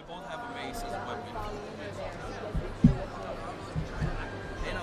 both have a mace as a weapon. And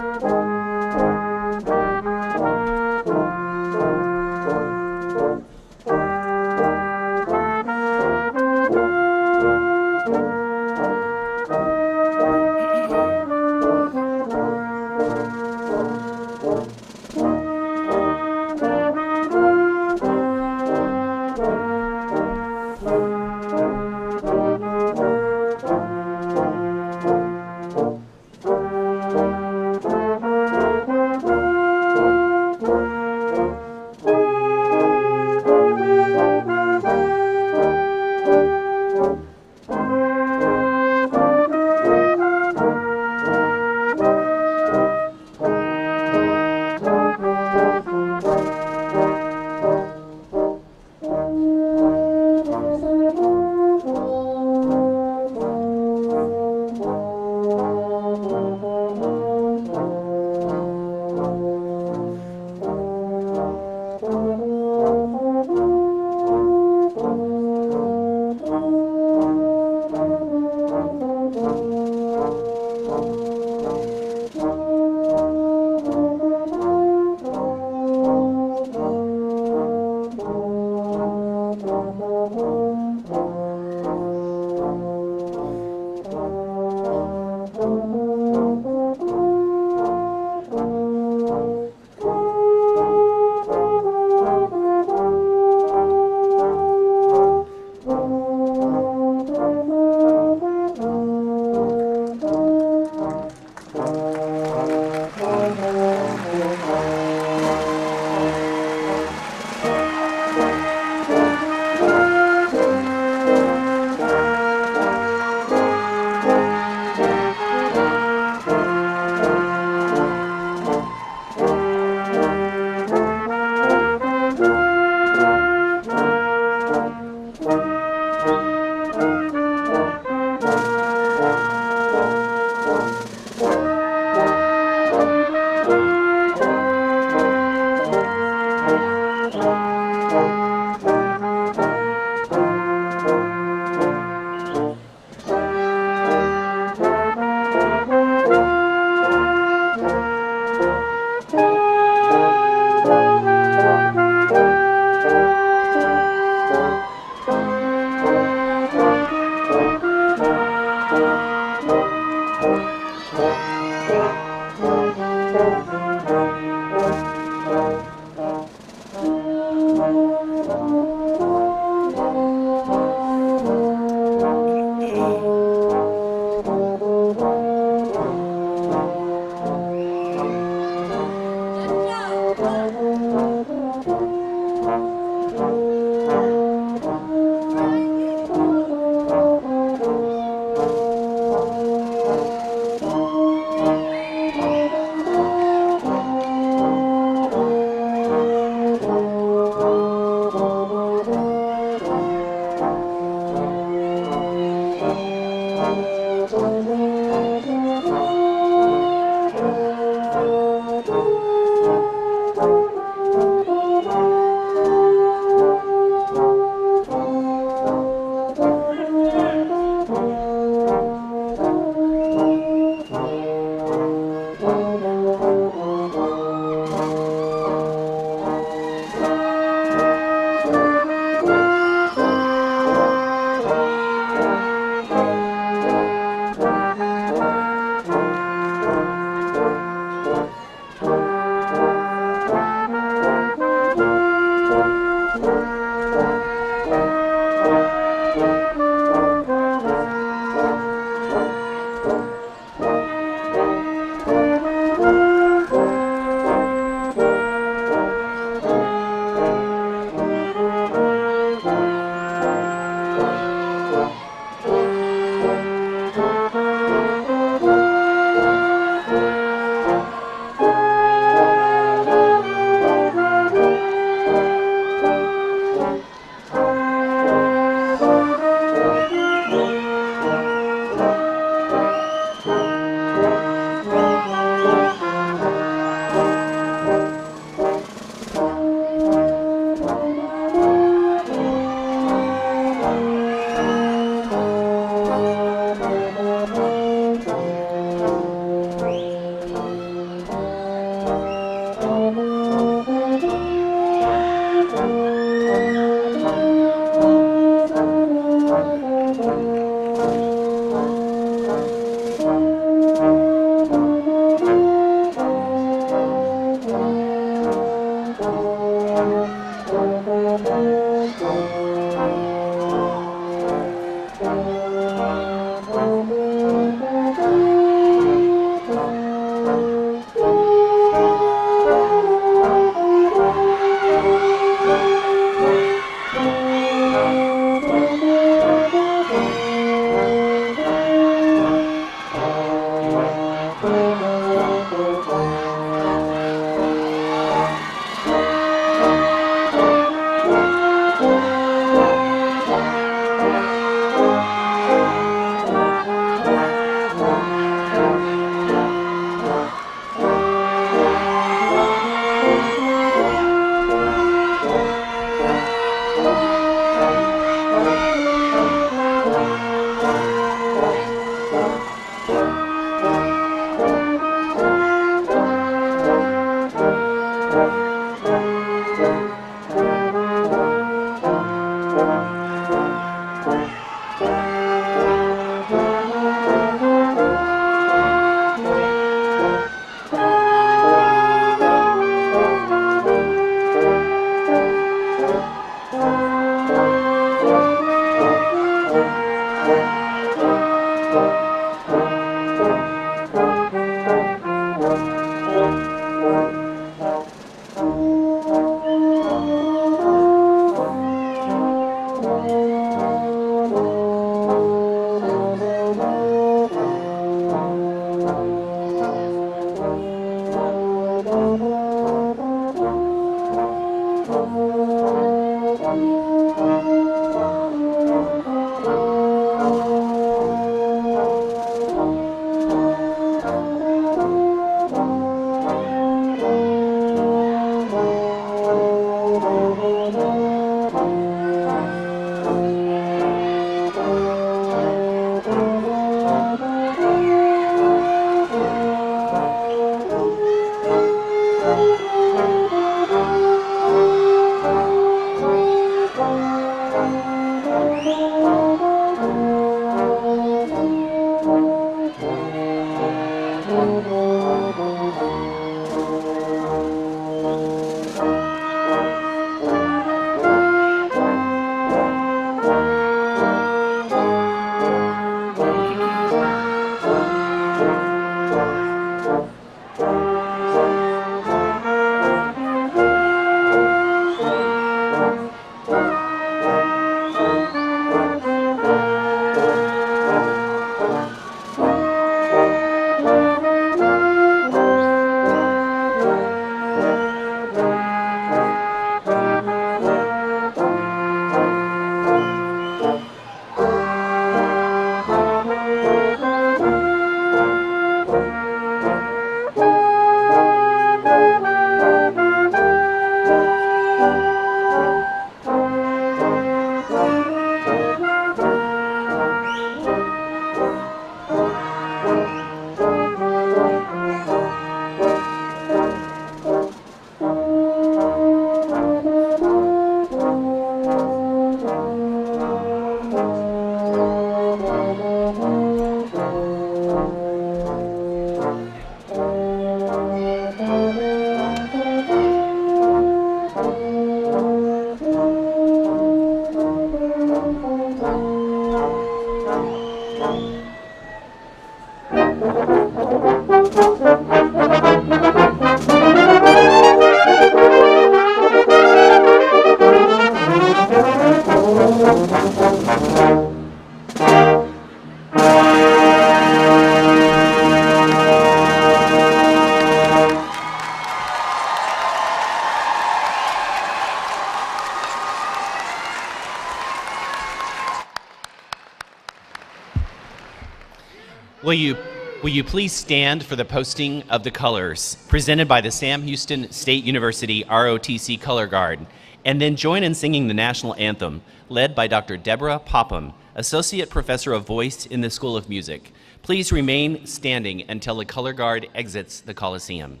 Will you please stand for the posting of the colors presented by the Sam Houston State University ROTC Color Guard, and then join in singing the national anthem, led by Dr. Deborah Popham, Associate Professor of Voice in the School of Music. Please remain standing until the Color Guard exits the Coliseum.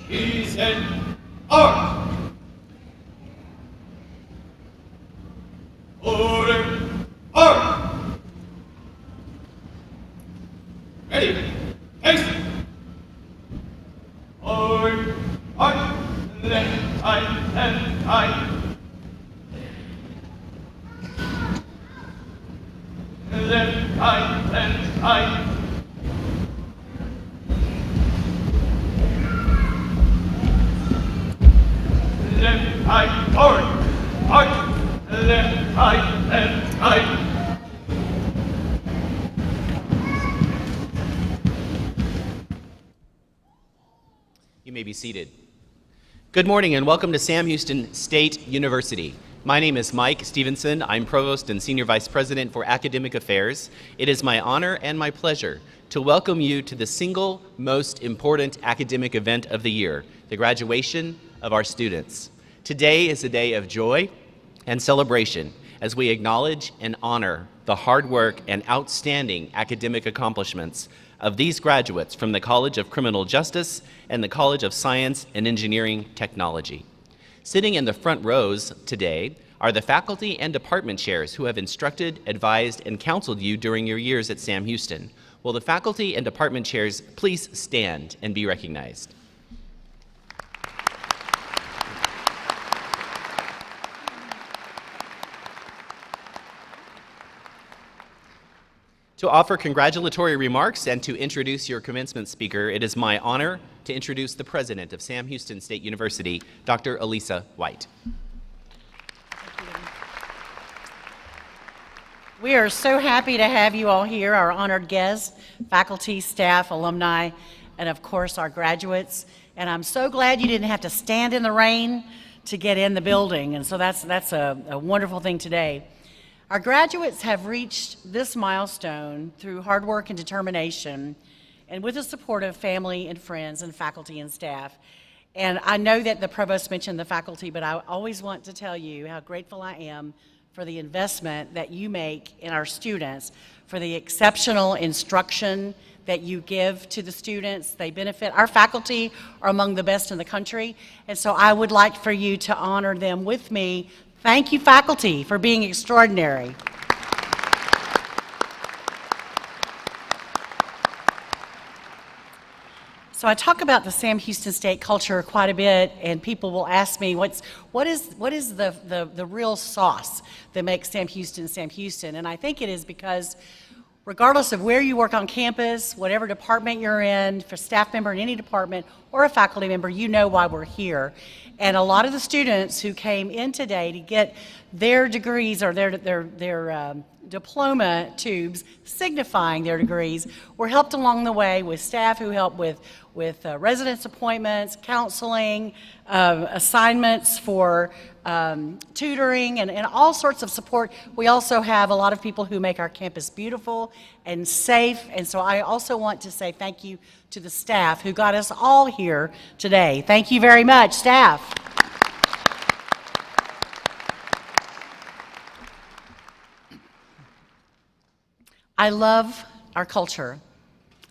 Peace and art. Order, art. Ready, haste. Order, art. Left eye and eye. Left eye and eye. Left eye forward, arch, left eye and eye. You may be seated. Good morning and welcome to Sam Houston State University. My name is Mike Stevenson. I'm Provost and Senior Vice President for Academic Affairs. It is my honor and my pleasure to welcome you to the single most important academic event of the year, the graduation of our students. Today is a day of joy and celebration as we acknowledge and honor the hard work and outstanding academic accomplishments of these graduates from the College of Criminal Justice and the College of Science and Engineering Technology. Sitting in the front rows today are the faculty and department chairs who have instructed, advised, and counseled you during your years at Sam Houston. Will the faculty and department chairs please stand and be recognized? To offer congratulatory remarks and to introduce your commencement speaker, it is my honor to introduce the president of Sam Houston State University, Dr. Elisa White. We are so happy to have you all here, our honored guests, faculty, staff, alumni, and of course our graduates. And I'm so glad you didn't have to stand in the rain to get in the building. And so that's a wonderful thing today. Our graduates have reached this milestone through hard work and determination, and with the support of family and friends and faculty and staff. And I know that the provost mentioned the faculty, but I always want to tell you how grateful I am for the investment that you make in our students, for the exceptional instruction that you give to the students. They benefit. Our faculty are among the best in the country, and so I would like for you to honor them with me. Thank you, faculty, for being extraordinary. So I talk about the Sam Houston State culture quite a bit, and people will ask me, what is the real sauce that makes Sam Houston Sam Houston? And I think it is because regardless of where you work on campus, whatever department you're in, for staff member in any department or a faculty member, you know why we're here. And a lot of the students who came in today to get their degrees or their diploma tubes signifying their degrees were helped along the way with staff who helped with residence appointments, counseling, assignments for tutoring, and all sorts of support. We also have a lot of people who make our campus beautiful and safe, and so I also want to say thank you to the staff who got us all here today. Thank you very much, staff. I love our culture.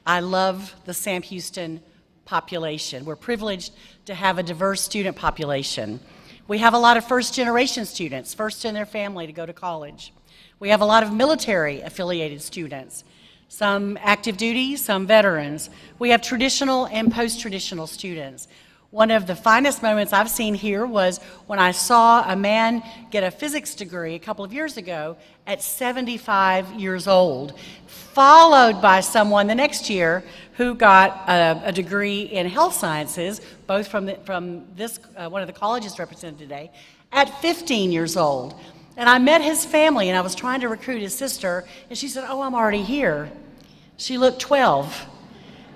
I love the Sam Houston population. We're privileged to have a diverse student population. We have a lot of first-generation students, first in their family to go to college. We have a lot of military-affiliated students, some active duty, some veterans. We have traditional and post-traditional students. One of the finest moments I've seen here was when I saw a man get a physics degree a couple of years ago at 75 years old, followed by someone the next year who got a degree in health sciences, both from this one of the colleges represented today, at 15 years old. And I met his family, and I was trying to recruit his sister, and she said, "Oh, I'm already here." She looked 12.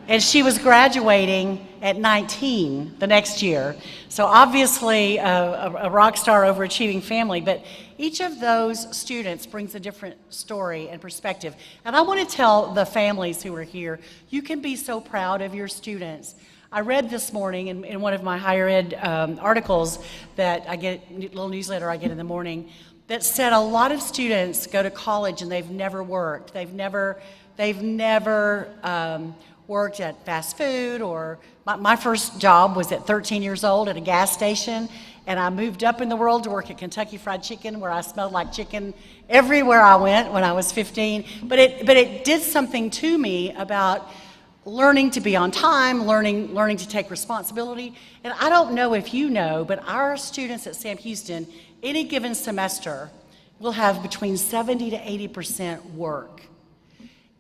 And she was graduating at 19 the next year. So obviously a rock star overachieving family, but each of those students brings a different story and perspective. And I want to tell the families who are here, you can be so proud of your students. I read this morning in one of my higher ed articles that I get, a little newsletter I get in the morning, that said a lot of students go to college and they've never worked. They've never worked at fast food, or my first job was at 13 years old at a gas station, and I moved up in the world to work at Kentucky Fried Chicken, where I smelled like chicken everywhere I went when I was 15. But it did something to me about learning to be on time, learning to take responsibility. And I don't know if you know, but our students at Sam Houston, any given semester, will have between 70 to 80% work.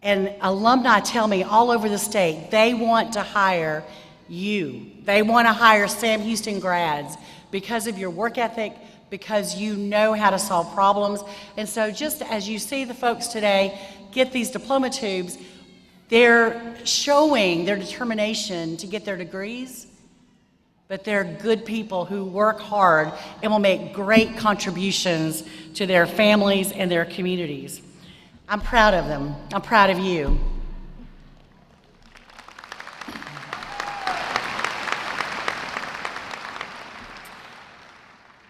And alumni tell me all over the state, they want to hire you. They want to hire Sam Houston grads because of your work ethic, because you know how to solve problems. And so just as you see the folks today get these diploma tubes, they're showing their determination to get their degrees, but they're good people who work hard and will make great contributions to their families and their communities. I'm proud of them. I'm proud of you.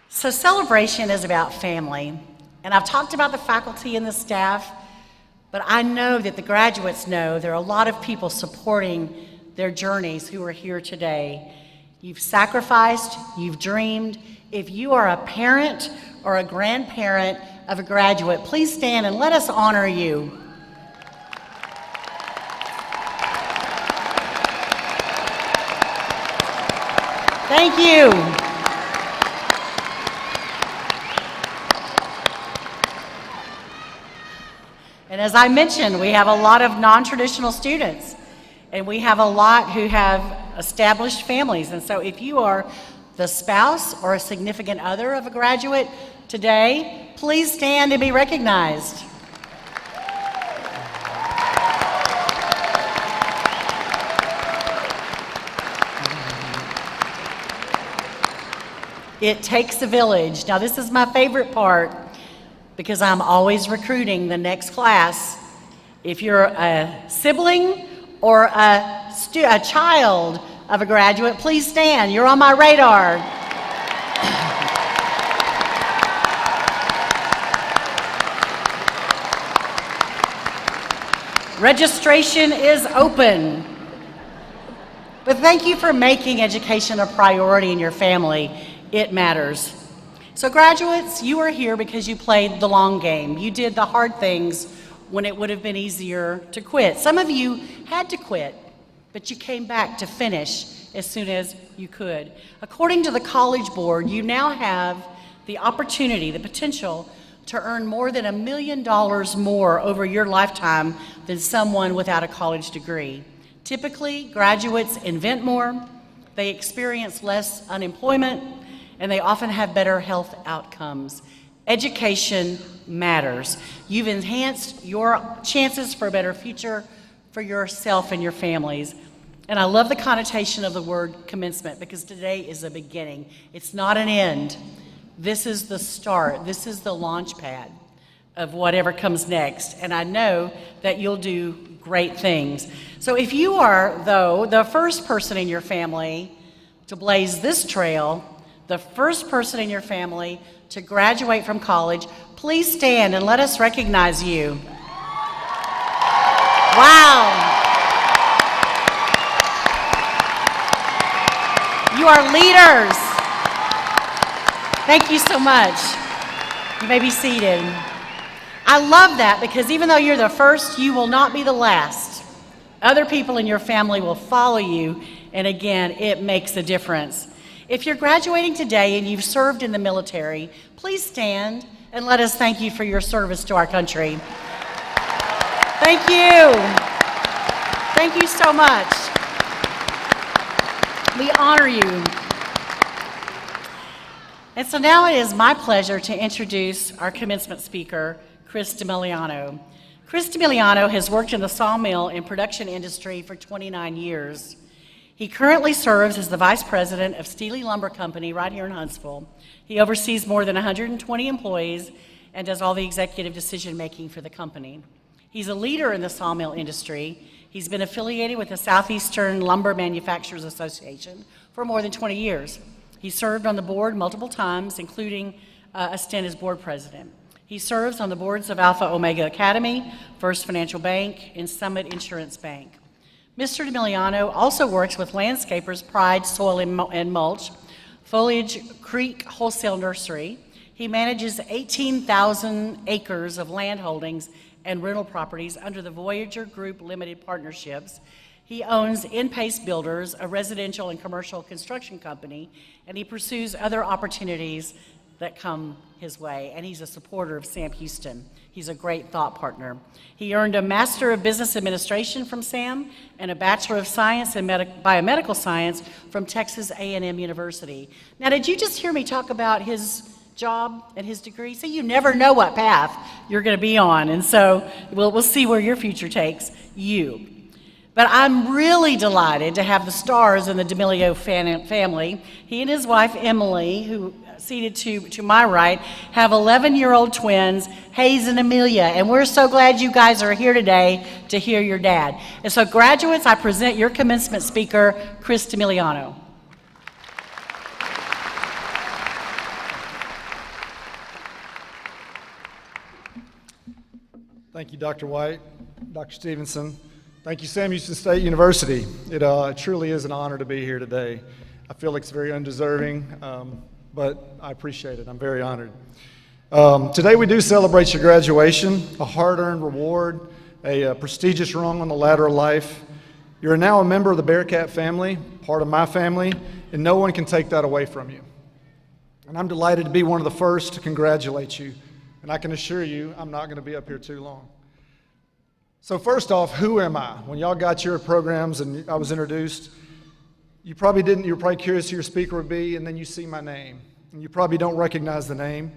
So celebration is about family. And I've talked about the faculty and the staff, but I know that the graduates know there are a lot of people supporting their journeys who are here today. You've sacrificed, you've dreamed. If you are a parent or a grandparent of a graduate, please stand and let us honor you. Thank you. And as I mentioned, we have a lot of non-traditional students, and we have a lot who have established families. And so if you are the spouse or a significant other of a graduate today, please stand and be recognized. It takes a village. Now, this is my favorite part because I'm always recruiting the next class. If you're a sibling or a child of a graduate, please stand. You're on my radar. Registration is open. But thank you for making education a priority in your family. It matters. So graduates, you are here because you played the long game. You did the hard things when it would have been easier to quit. Some of you had to quit, but you came back to finish as soon as you could. According to the College Board, you now have the opportunity, the potential to earn more than $1 million more over your lifetime than someone without a college degree. Typically, graduates invent more, they experience less unemployment, and they often have better health outcomes. Education matters. You've enhanced your chances for a better future for yourself and your families. And I love the connotation of the word commencement because today is a beginning. It's not an end. This is the start. This is the launch pad of whatever comes next. And I know that you'll do great things. So if you are, though, the first person in your family to blaze this trail, the first person in your family to graduate from college, please stand and let us recognize you. Wow. You are leaders. Thank you so much. You may be seated. I love that because even though you're the first, you will not be the last. Other people in your family will follow you, and again, it makes a difference. If you're graduating today and you've served in the military, please stand and let us thank you for your service to our country. Thank you. Thank you so much. We honor you. And so now it is my pleasure to introduce our commencement speaker, Chris DiMiliano. Chris DiMiliano has worked in the sawmill and production industry for 29 years. He currently serves as the vice president of Steely Lumber Company right here in Huntsville. He oversees more than 120 employees and does all the executive decision-making for the company. He's a leader in the sawmill industry. He's been affiliated with the Southeastern Lumber Manufacturers Association for more than 20 years. He served on the board multiple times, including a stint as board president. He serves on the boards of Alpha Omega Academy, First Financial Bank, and Summit Insurance Bank. Mr. DiMiliano also works with landscapers Pride Soil and Mulch, Foliage Creek Wholesale Nursery. He manages 18,000 acres of land holdings and rental properties under the Voyager Group Limited Partnerships. He owns In-Pace Builders, a residential and commercial construction company, and he pursues other opportunities that come his way, and he's a supporter of Sam Houston. He's a great thought partner. He earned a Master of Business Administration from Sam and a Bachelor of Science in Biomedical Science from Texas A&M University. Now, did you just hear me talk about his job and his degree? So you never know what path you're going to be on, and so we'll see where your future takes you. But I'm really delighted to have the stars in the DiMilio family. He and his wife, Emily, who seated to my right, have 11-year-old twins, Hayes and Amelia, and we're so glad you guys are here today to hear your dad. And so graduates, I present your commencement speaker, Chris DiMiliano. Thank you, Dr. White, Dr. Stevenson. Thank you, Sam Houston State University. It truly is an honor to be here today. I feel like it's very undeserving, but I appreciate it. I'm very honored. Today we do celebrate your graduation, a hard-earned reward, a prestigious rung on the ladder of life. You're now a member of the Bearcat family, part of my family, and no one can take that away from you. And I'm delighted to be one of the first to congratulate you, and I can assure you I'm not going to be up here too long. So first off, who am I? When y'all got your programs and I was introduced, you were probably curious who your speaker would be, and then you see my name. And you probably don't recognize the name,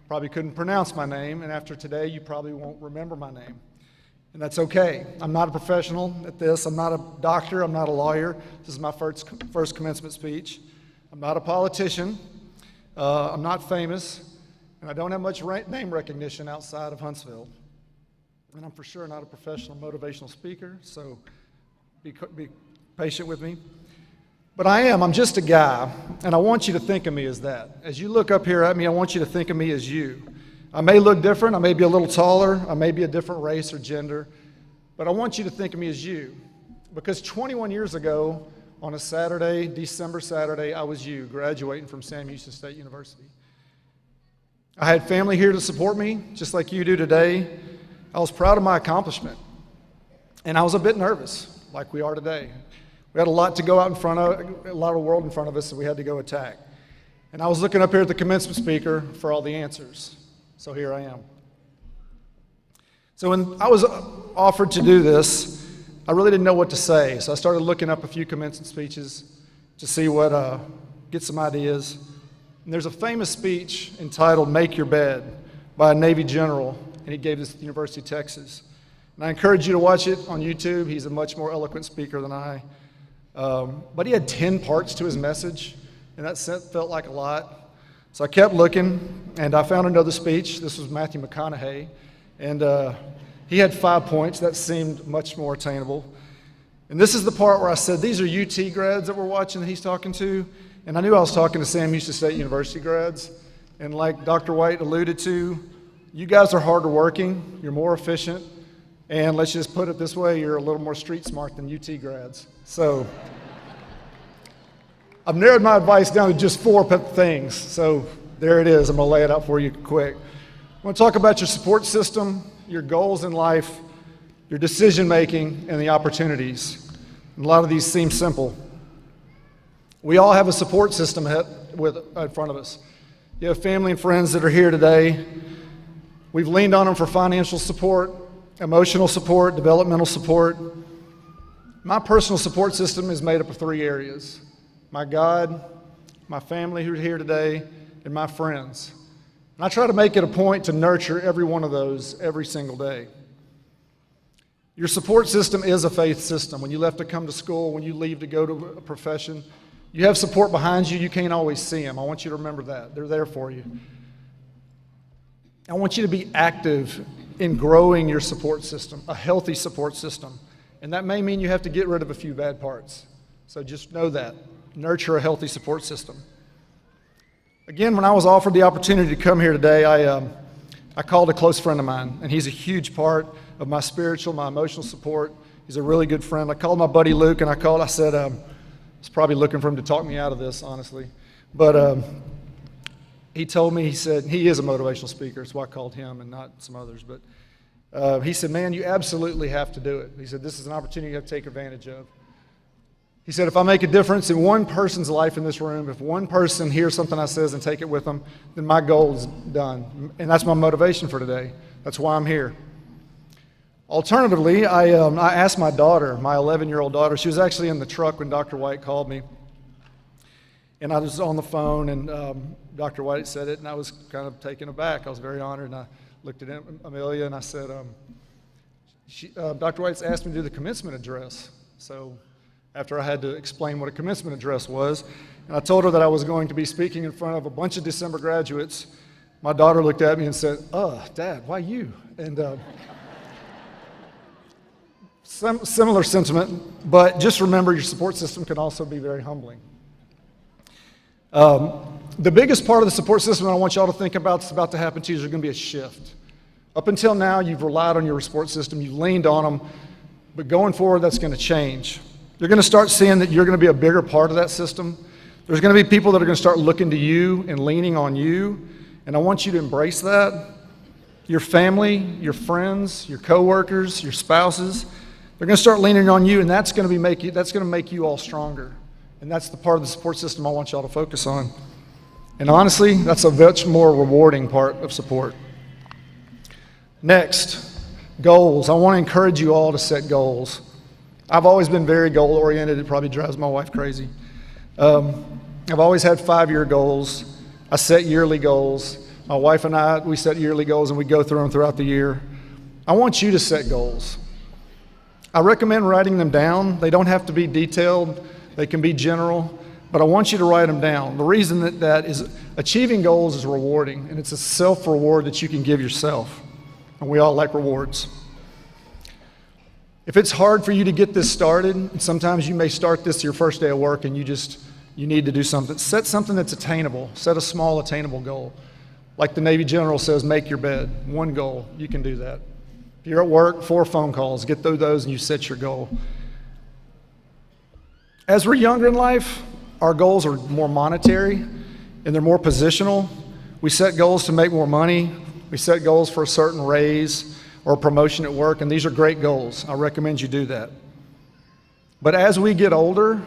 probably couldn't pronounce my name, and after today you probably won't remember my name. And that's okay. I'm not a professional at this. I'm not a doctor. I'm not a lawyer. This is my first commencement speech. I'm not a politician. I'm not famous, and I don't have much name recognition outside of Huntsville. And I'm for sure not a professional motivational speaker, so be patient with me. But I'm just a guy, and I want you to think of me as that. As you look up here at me, I want you to think of me as you. I may look different, I may be a little taller, I may be a different race or gender, but I want you to think of me as you. Because 21 years ago, on a Saturday, December Saturday, I was you, graduating from Sam Houston State University. I had family here to support me, just like you do today. I was proud of my accomplishment, and I was a bit nervous, like we are today. We had a lot to go out in front of, a lot of world in front of us that we had to go attack. And I was looking up here at the commencement speaker for all the answers. So here I am. So when I was offered to do this, I really didn't know what to say. So I started looking up a few commencement speeches to see get some ideas. And there's a famous speech entitled "Make Your Bed" by a Navy general, and he gave this at the University of Texas. And I encourage you to watch it on YouTube. He's a much more eloquent speaker than I. But he had 10 parts to his message, and that felt like a lot. So I kept looking, and I found another speech. This was Matthew McConaughey, and he had 5 points. That seemed much more attainable. And this is the part where I said, these are UT grads that we're watching that he's talking to, and I knew I was talking to Sam Houston State University grads. And like Dr. White alluded to, you guys are harder working, you're more efficient, and let's just put it this way, you're a little more street smart than UT grads. So I've narrowed my advice down to just 4 things. So there it is. I'm going to lay it out for you quick. I want to talk about your support system, your goals in life, your decision making, and the opportunities. And a lot of these seem simple. We all have a support system in front of us. You have family and friends that are here today. We've leaned on them for financial support, emotional support, developmental support. My personal support system is made up of 3 areas: my God, my family who are here today, and my friends. And I try to make it a point to nurture every one of those every single day. Your support system is a faith system. When you left to come to school, when you leave to go to a profession, you have support behind you. You can't always see them. I want you to remember that. They're there for you. I want you to be active in growing your support system, a healthy support system. And that may mean you have to get rid of a few bad parts. So just know that. Nurture a healthy support system. Again, when I was offered the opportunity to come here today, I called a close friend of mine, and he's a huge part of my spiritual, my emotional support. He's a really good friend. I called my buddy Luke, and I said, I was probably looking for him to talk me out of this, honestly. But he told me, he said, he is a motivational speaker, that's why I called him and not some others. But he said, man, you absolutely have to do it. He said, this is an opportunity you have to take advantage of. He said, if I make a difference in one person's life in this room, if one person hears something I says and take it with them, then my goal is done. And that's my motivation for today. That's why I'm here. Alternatively, I asked my daughter, my 11-year-old daughter, she was actually in the truck when Dr. White called me. And I was on the phone, and Dr. White said it, and I was kind of taken aback. I was very honored, and I looked at Amelia, and I said, Dr. White's asked me to do the commencement address. So after I had to explain what a commencement address was, and I told her that I was going to be speaking in front of a bunch of December graduates, my daughter looked at me and said, Dad, why you? And similar sentiment, but just remember your support system can also be very humbling. The biggest part of the support system I want y'all to think about that's about to happen to you is there's going to be a shift. Up until now, you've relied on your support system, you've leaned on them, but going forward, that's going to change. You're going to start seeing that you're going to be a bigger part of that system. There's going to be people that are going to start looking to you and leaning on you, and I want you to embrace that. Your family, your friends, your coworkers, your spouses, they're going to start leaning on you, and that's going to make you all stronger. And that's the part of the support system I want y'all to focus on. And honestly, that's a much more rewarding part of support. Next, goals. I want to encourage you all to set goals. I've always been very goal-oriented. It probably drives my wife crazy. I've always had 5-year goals. I set yearly goals. My wife and I, we set yearly goals and we go through them throughout the year. I want you to set goals. I recommend writing them down. They don't have to be detailed. They can be general, but I want you to write them down. The reason that is achieving goals is rewarding, and it's a self-reward that you can give yourself. And we all like rewards. If it's hard for you to get this started, and sometimes you may start this your first day of work and you need to do something, set something that's attainable. Set a small attainable goal. Like the Navy general says, make your bed. One goal, you can do that. If you're at work, 4 phone calls, get through those and you set your goal. As we're younger in life, our goals are more monetary and they're more positional. We set goals to make more money. We set goals for a certain raise or a promotion at work, and these are great goals. I recommend you do that. But as we get older,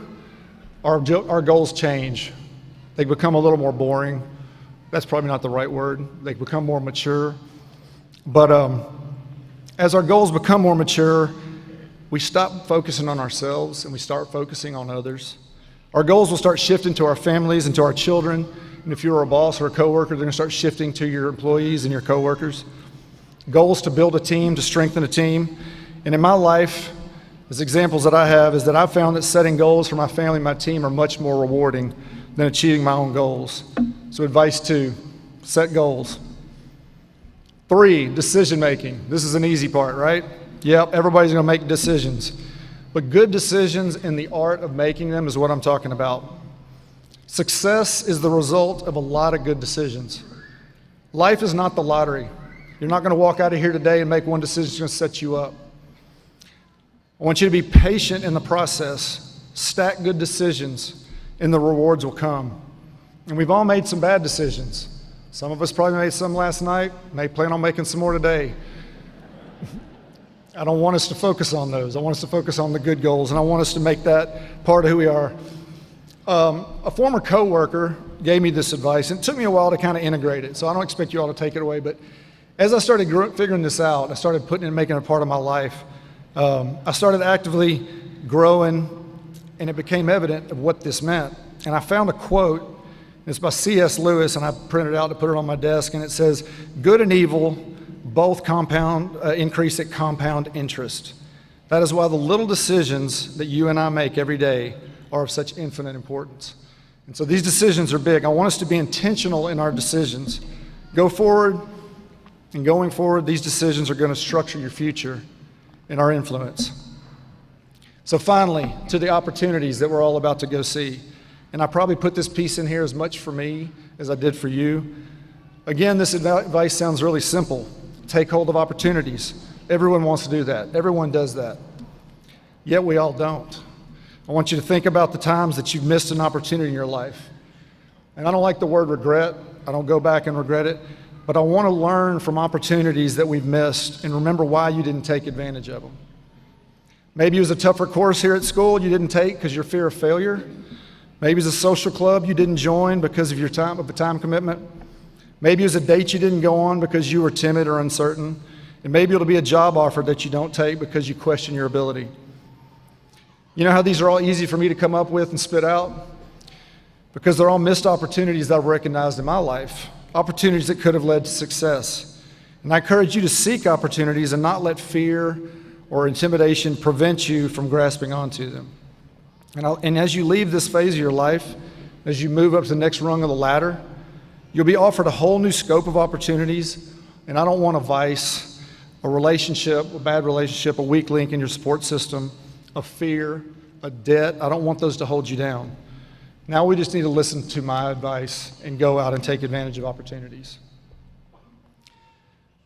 our goals change. They become a little more boring. That's probably not the right word. They become more mature. But as our goals become more mature, we stop focusing on ourselves and we start focusing on others. Our goals will start shifting to our families and to our children. And if you're a boss or a coworker, they're going to start shifting to your employees and your coworkers. Goals to build a team, to strengthen a team. And in my life, as examples that I have, is that I've found that setting goals for my family and my team are much more rewarding than achieving my own goals. So advice 2, set goals. 3, decision making. This is an easy part, right? Yep, everybody's going to make decisions. But good decisions and the art of making them is what I'm talking about. Success is the result of a lot of good decisions. Life is not the lottery. You're not going to walk out of here today and make one decision that's going to set you up. I want you to be patient in the process. Stack good decisions, and the rewards will come. And we've all made some bad decisions. Some of us probably made some last night, may plan on making some more today. I don't want us to focus on those. I want us to focus on the good goals, and I want us to make that part of who we are. A former coworker gave me this advice, and it took me a while to kind of integrate it, so I don't expect you all to take it away, but as I started figuring this out, I started putting it and making it a part of my life. I started actively growing, and it became evident of what this meant. And I found a quote, and it's by C.S. Lewis, and I printed it out to put it on my desk, and it says, "Good and evil both increase at compound interest. That is why the little decisions that you and I make every day are of such infinite importance." And so these decisions are big. I want us to be intentional in our decisions. Go forward, and going forward, these decisions are going to structure your future and our influence. So finally, to the opportunities that we're all about to go see. And I probably put this piece in here as much for me as I did for you. Again, this advice sounds really simple. Take hold of opportunities. Everyone wants to do that. Everyone does that. Yet we all don't. I want you to think about the times that you've missed an opportunity in your life. And I don't like the word regret. I don't go back and regret it. But I want to learn from opportunities that we've missed and remember why you didn't take advantage of them. Maybe it was a tougher course here at school you didn't take because your fear of failure. Maybe it was a social club you didn't join because of your time commitment. Maybe it was a date you didn't go on because you were timid or uncertain. And maybe it'll be a job offer that you don't take because you question your ability. You know how these are all easy for me to come up with and spit out? Because they're all missed opportunities that I've recognized in my life. Opportunities that could have led to success. And I encourage you to seek opportunities and not let fear or intimidation prevent you from grasping onto them. And as you leave this phase of your life, as you move up to the next rung of the ladder, you'll be offered a whole new scope of opportunities. And I don't want a vice, a relationship, a bad relationship, a weak link in your support system, a fear, a debt. I don't want those to hold you down. Now we just need to listen to my advice and go out and take advantage of opportunities.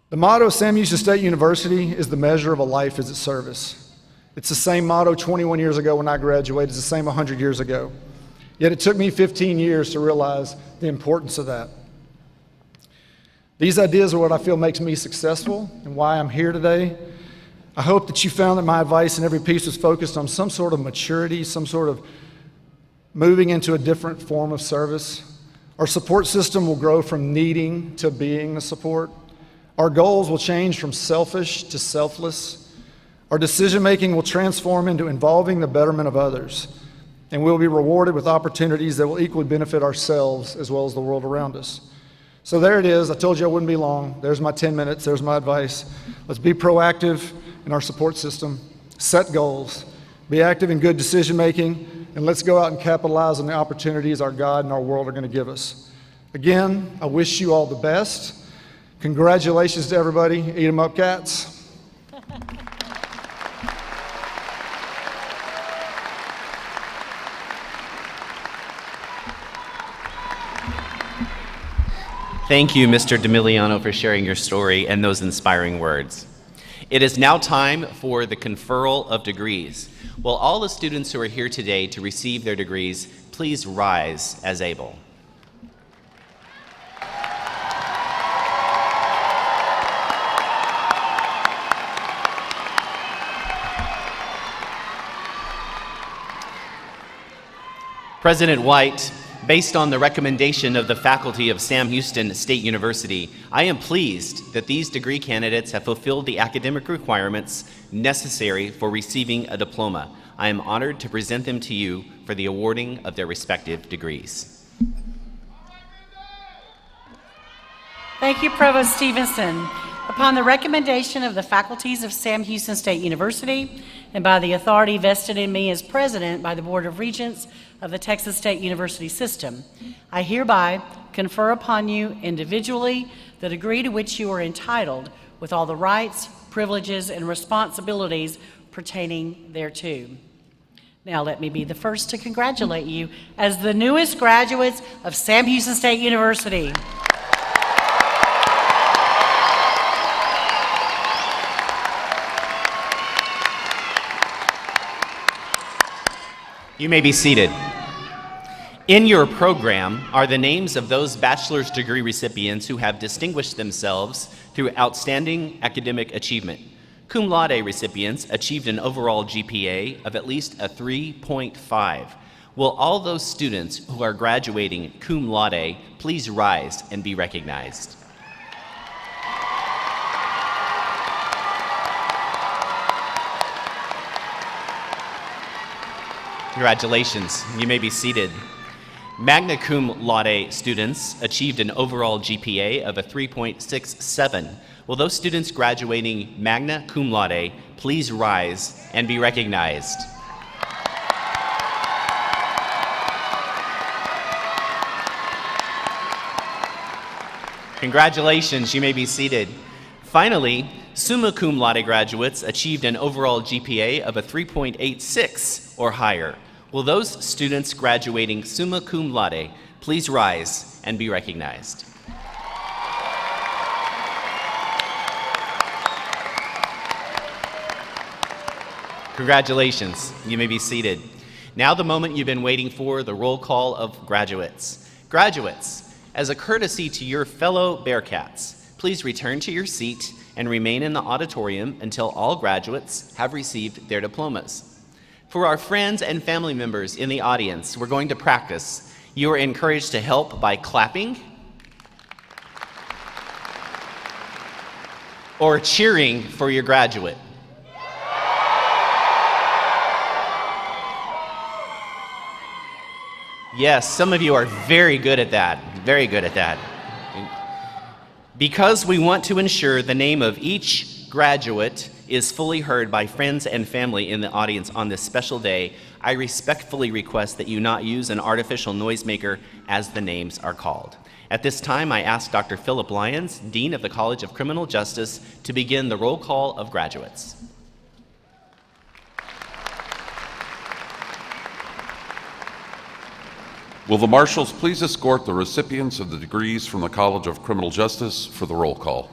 The motto of Sam Houston State University is the measure of a life is its service. It's the same motto 21 years ago when I graduated. It's the same 100 years ago. Yet it took me 15 years to realize the importance of that. These ideas are what I feel makes me successful and why I'm here today. I hope that you found that my advice in every piece was focused on some sort of maturity, some sort of moving into a different form of service. Our support system will grow from needing to being the support. Our goals will change from selfish to selfless. Our decision-making will transform into involving the betterment of others, and we'll be rewarded with opportunities that will equally benefit ourselves as well as the world around us. So there it is. I told you I wouldn't be long. There's my 10 minutes. There's my advice. Let's be proactive in our support system, set goals, be active in good decision-making, and let's go out and capitalize on the opportunities our God and our world are going to give us. Again, I wish you all the best. Congratulations to everybody. Eat 'em up, cats. Thank you, Mr. D'Emiliano, for sharing your story and those inspiring words. It is now time for the conferral of degrees. Will all the students who are here today to receive their degrees please rise as able? President White, based on the recommendation of the faculty of Sam Houston State University, I am pleased that these degree candidates have fulfilled the academic requirements necessary for receiving a diploma. I am honored to present them to you for the awarding of their respective degrees. Thank you, Provost Stevenson. Upon the recommendation of the faculties of Sam Houston State University and by the authority vested in me as president by the Board of Regents of the Texas State University System, I hereby confer upon you individually the degree to which you are entitled with all the rights, privileges, and responsibilities pertaining thereto. Now let me be the first to congratulate you as the newest graduates of Sam Houston State University. You may be seated. In your program are the names of those bachelor's degree recipients who have distinguished themselves through outstanding academic achievement. Cum laude recipients achieved an overall GPA of at least a 3.5. Will all those students who are graduating cum laude please rise and be recognized? Congratulations. You may be seated. Magna cum laude students achieved an overall GPA of a 3.67. Will those students graduating magna cum laude please rise and be recognized? Congratulations. You may be seated. Finally, summa cum laude graduates achieved an overall GPA of a 3.86 or higher. Will those students graduating summa cum laude please rise and be recognized? Congratulations. You may be seated. Now the moment you've been waiting for, the roll call of graduates. Graduates, as a courtesy to your fellow Bearcats, please return to your seat and remain in the auditorium until all graduates have received their diplomas. For our friends and family members in the audience, we're going to practice. You are encouraged to help by clapping or cheering for your graduate. Yes, some of you are very good at that, very good at that. Because we want to ensure the name of each graduate is fully heard by friends and family in the audience on this special day, I respectfully request that you not use an artificial noisemaker as the names are called. At this time, I ask Dr. Philip Lyons, Dean of the College of Criminal Justice, to begin the roll call of graduates. Will the marshals please escort the recipients of the degrees from the College of Criminal Justice for the roll call?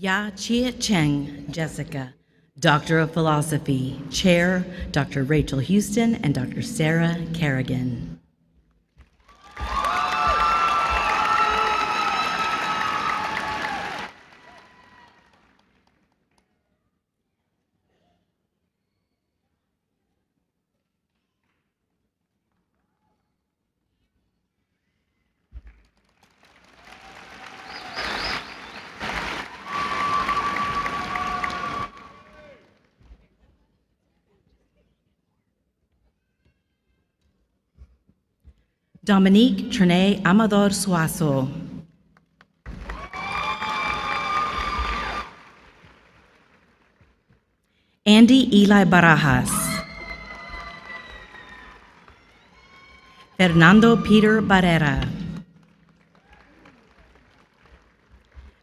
Ya Chia Cheng Jessica, Doctor of Philosophy, Chair Dr. Rachel Houston and Dr. Sarah Kerrigan. Dominique Trene Amador Suazo. Andy Eli Barajas. Fernando Peter Barrera.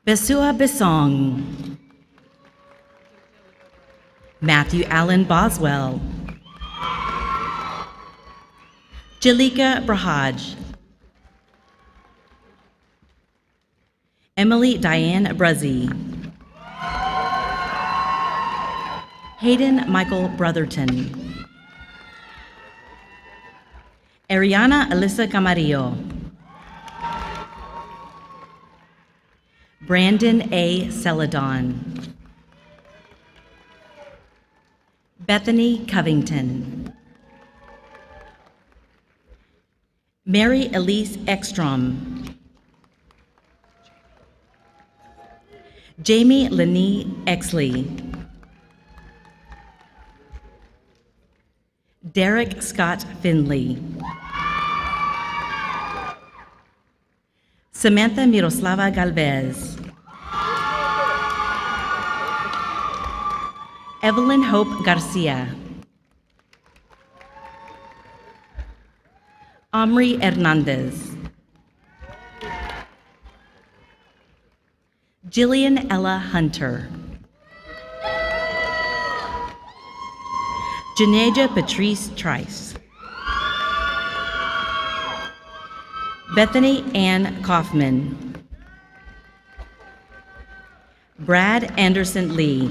Besua Besong. Matthew Allen Boswell. Jalika Brahaj. Emily Diane Bruzzi. Hayden Michael Brotherton. Ariana Alyssa Camarillo. Brandon A. Celadon. Bethany Covington. Mary Elise Ekstrom. Jamie Lenee Exley. Derek Scott Finley. Samantha Miroslava Galvez. Evelyn Hope Garcia. Omri Hernandez. Jillian Ella Hunter. Janeja Patrice Trice. Bethany Ann Kaufman. Brad Anderson Lee.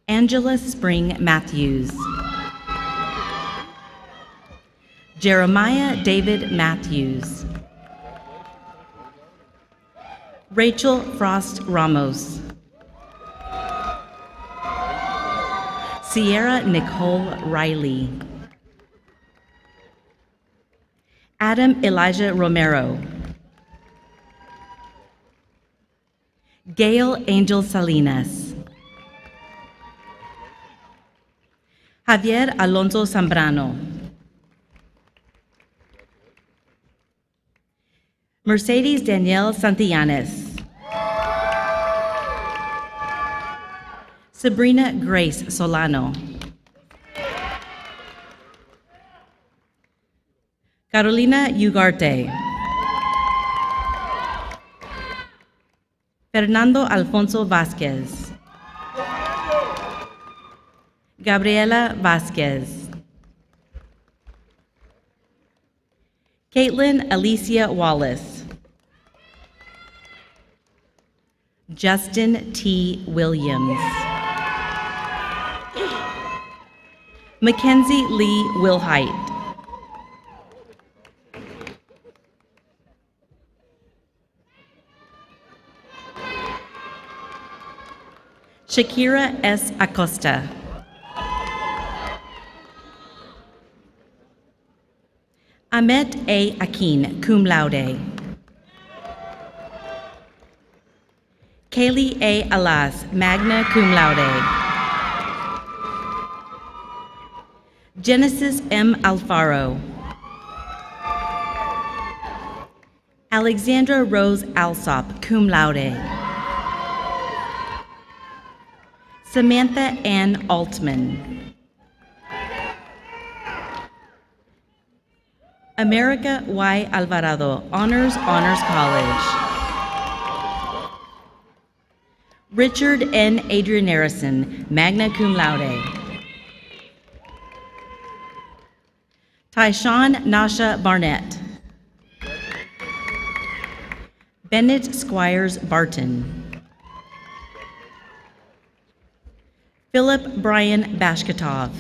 Angela Spring Matthews. Jeremiah David Matthews. Rachel Frost Ramos. Sierra Nicole Riley. Adam Elijah Romero. Gail Angel Salinas. Javier Alonso Zambrano. Mercedes Danielle Santillanes. Sabrina Grace Solano. Carolina Ugarte. Fernando Alfonso Vázquez. Gabriela Vázquez. Caitlin Alicia Wallace. Justin T. Williams. Mackenzie Lee Wilhite. Shakira S. Acosta. Ahmet A. Akin, cum laude. Kaylee A. Alas, magna cum laude. Genesis M. Alfaro. Alexandra Rose Alsop, cum laude. Samantha Ann Altman. America Y. Alvarado, Honors College. Richard N. Adrianarison, magna cum laude. Tyshawn Nasha Barnett. Bennett Squires Barton. Philip Brian Bashkatov.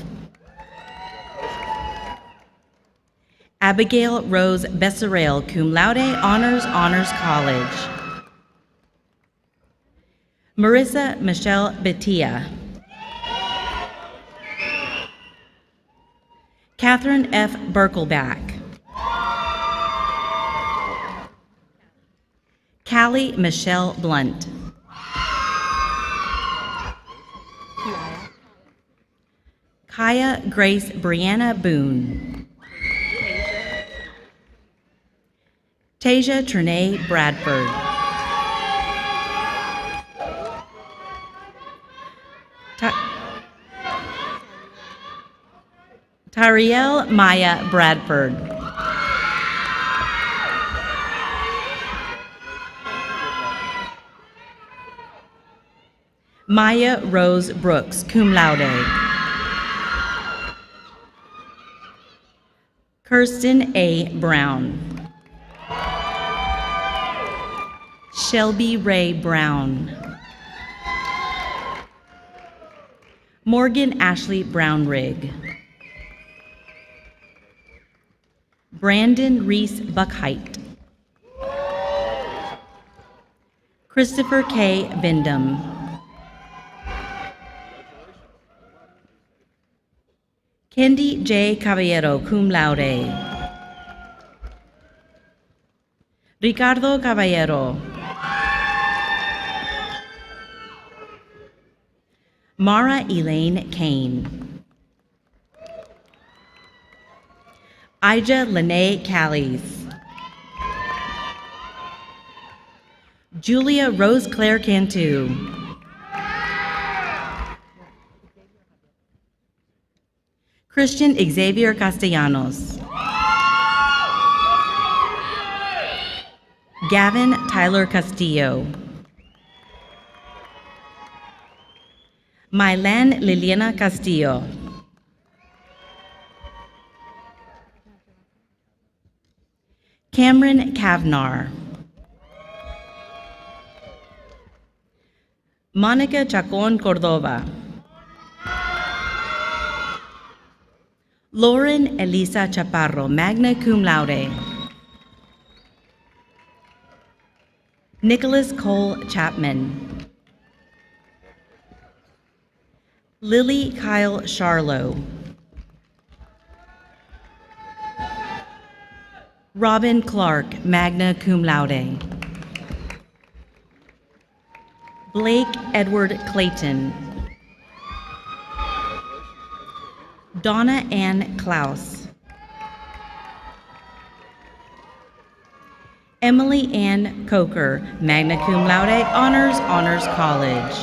Abigail Rose Bessarel, cum laude, Honors College. Marissa Michelle Bettia. Catherine F. Berkelback. Callie Michelle Blunt. Kaya Grace Brianna Boone. Tasia Trinae Bradford. Tyriel Maya Bradford. Maya Rose Brooks, cum laude. Kirsten A. Brown. Shelby Ray Brown. Morgan Ashley Brownrigg. Brandon Reese Buckheit. Christopher K. Bindum. Kendi J. Caballero, cum laude. Ricardo Caballero. Mara Elaine Kane. Ija Lene Callies. Julia Rose Claire Cantu. Christian Xavier Castellanos. Gavin Tyler Castillo. Mylan Liliana Castillo. Cameron Kavnar. Monica Chacon Cordova. Lauren Elisa Chaparro, magna cum laude. Nicholas Cole Chapman. Lily Kyle Charlo. Robin Clark, magna cum laude. Blake Edward Clayton. Donna Ann Klaus. Emily Ann Coker, magna cum laude, Honors College.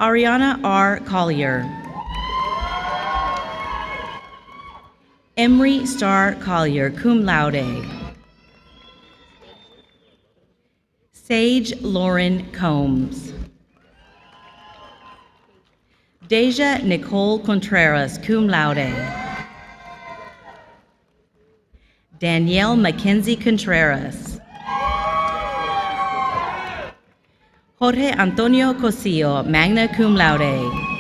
Ariana R. Collier. Emery Starr Collier, cum laude. Sage Lauren Combs. Deja Nicole Contreras, cum laude. Danielle Mackenzie Contreras. Jorge Antonio Cosillo, magna cum laude.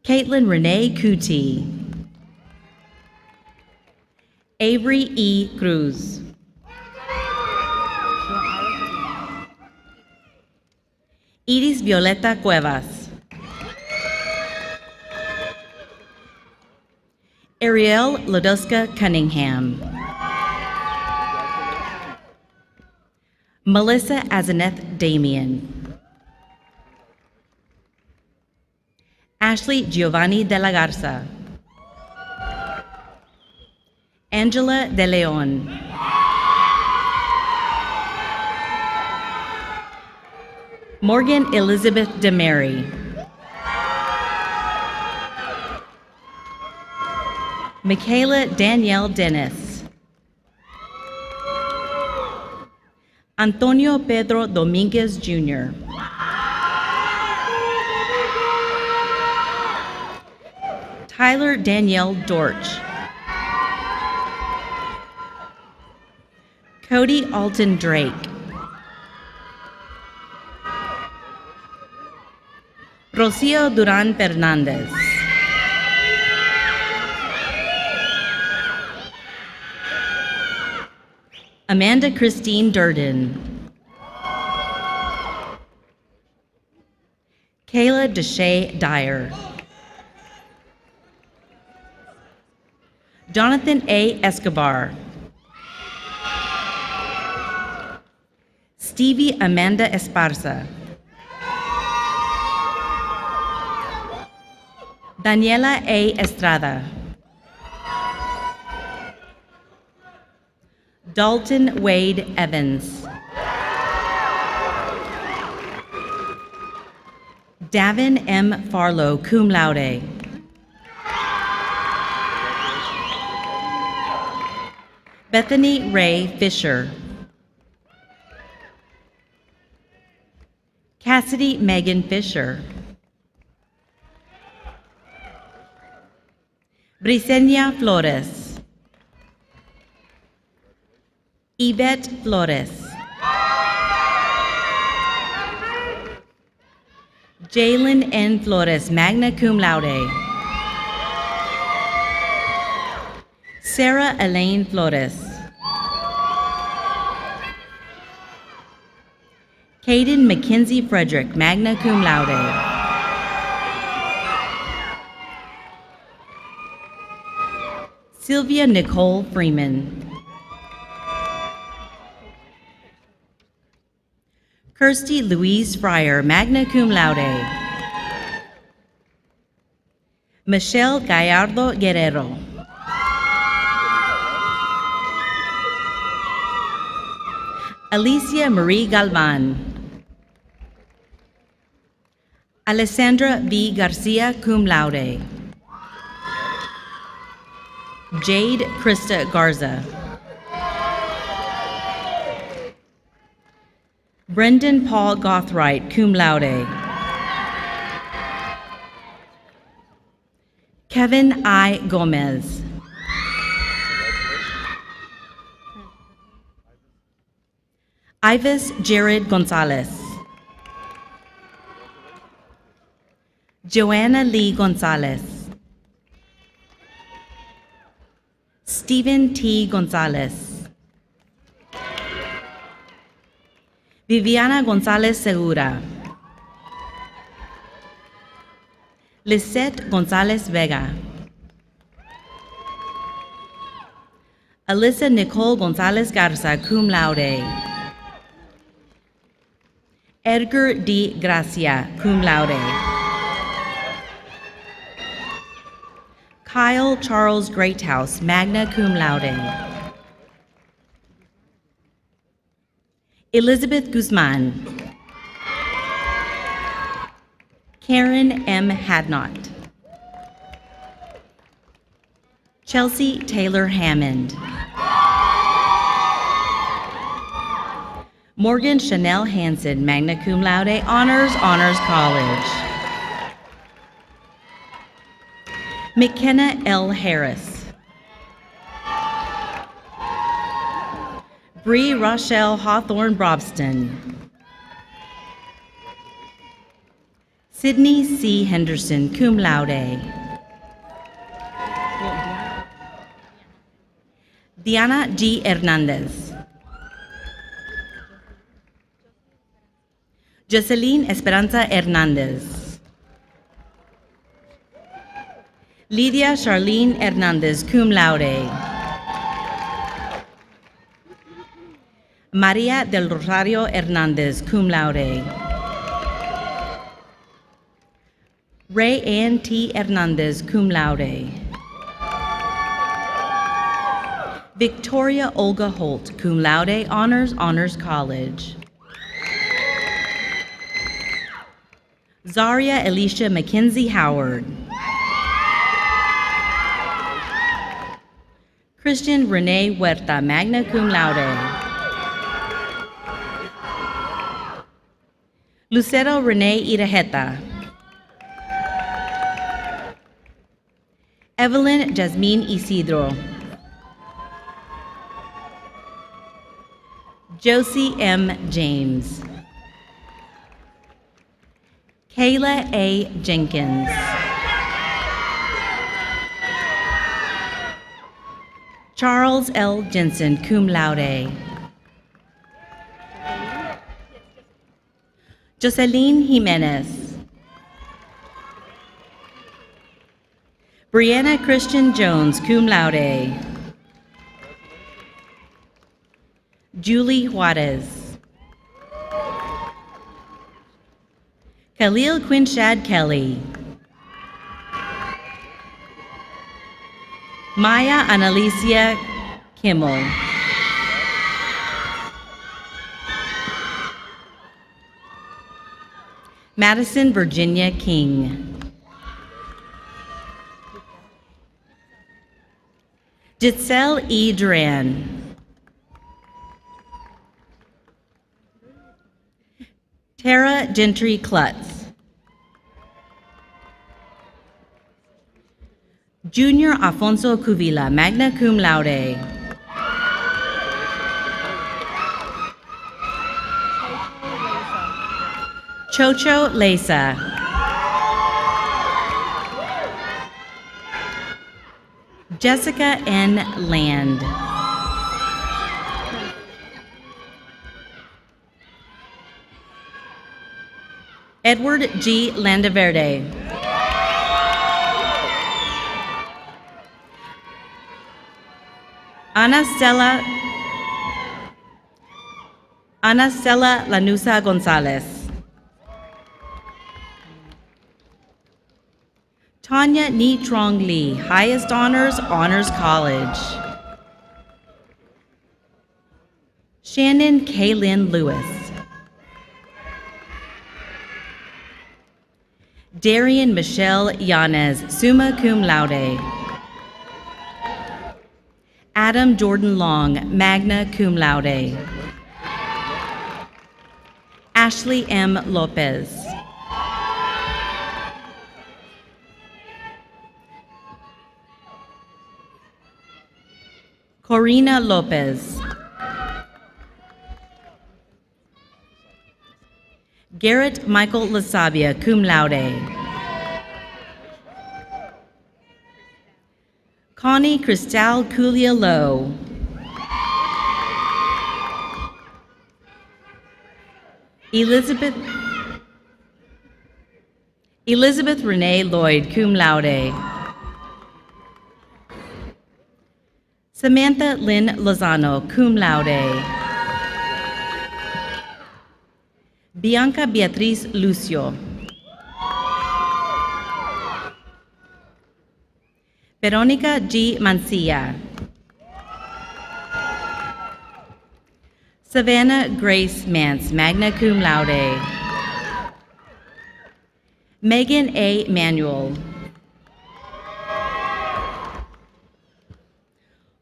Caitlin Renee Cootie. Avery E. Cruz. Iris Violeta Cuevas. Ariel Lodoska Cunningham. Melissa Azeneth Damian. Ashley Giovanni de la Garza. Angela De Leon. Morgan Elizabeth DeMary. Michaela Danielle Dennis. Antonio Pedro Dominguez Jr. Tyler Danielle Dortch. Cody Alton Drake. Rocio Duran Fernandez. Amanda Christine Durden. Kayla Deshay Dyer. Jonathan A. Escobar. Stevie Amanda Esparza. Daniela A. Estrada. Dalton Wade Evans. Davin M. Farlow, cum laude. Bethany Ray Fisher. Cassidy Megan Fisher. Brisenia Flores. Yvette Flores. Jalen N. Flores, magna cum laude. Sarah Elaine Flores. Caden Mackenzie Frederick, magna cum laude. Sylvia Nicole Freeman. Kirsty Louise Fryer, magna cum laude. Michelle Gallardo Guerrero. Alicia Marie Galvan. Alessandra V. Garcia, cum laude. Jade Krista Garza. Brendan Paul Gothright, cum laude. Kevin I. Gomez. Ivis Jared Gonzalez. Joanna Lee Gonzalez. Stephen T. Gonzalez. Viviana Gonzalez Segura. Lisette Gonzalez Vega. Alyssa Nicole Gonzalez Garza, cum laude. Edgar D. Gracia, cum laude. Kyle Charles Greathouse, magna cum laude. Elizabeth Guzman. Karen M. Hadnot. Chelsea Taylor Hammond. Morgan Chanel Hansen, magna cum laude, honors, Honors College. McKenna L. Harris. Bree Rochelle Hawthorne Brobston. Sydney C. Henderson, cum laude. Diana G. Hernandez. Jocelyn Esperanza Hernandez. Lydia Charlene Hernandez, cum laude. Maria del Rosario Hernandez, cum laude. Ray Ann T. Hernandez, cum laude. Victoria Olga Holt, cum laude, honors, Honors College. Zaria Alicia Mackenzie Howard. Christian Renee Huerta, magna cum laude. Lucero Renee Iraheta. Evelyn Jasmine Isidro. Josie M. James. Kayla A. Jenkins. Charles L. Jensen, cum laude. Jocelyn Jimenez. Brianna Christian Jones, cum laude. Julie Juarez. Khalil Quinshad Kelly. Maya Analicia Kimmel. Madison Virginia King. Jitzel E. Duran. Tara Gentry Klutz. Junior Afonso Cuvila, magna cum laude. Chocho Lesa. Jessica N. Land. Edward G. Landaverde. Ana Stella Lanusa Gonzalez. Tanya Ni Trong Lee, highest honors, Honors College. Shannon Kaylin Lewis. Darian Michelle Yanez, summa cum laude. Adam Jordan Long, magna cum laude. Ashley M. Lopez. Corina Lopez. Garrett Michael Lasabia, cum laude. Connie Cristal Culia Lowe. Elizabeth Renee Lloyd, cum laude. Samantha Lynn Lozano, cum laude. Bianca Beatriz Lucio. Veronica G. Mancia. Savannah Grace Mance, magna cum laude. Megan A. Manuel.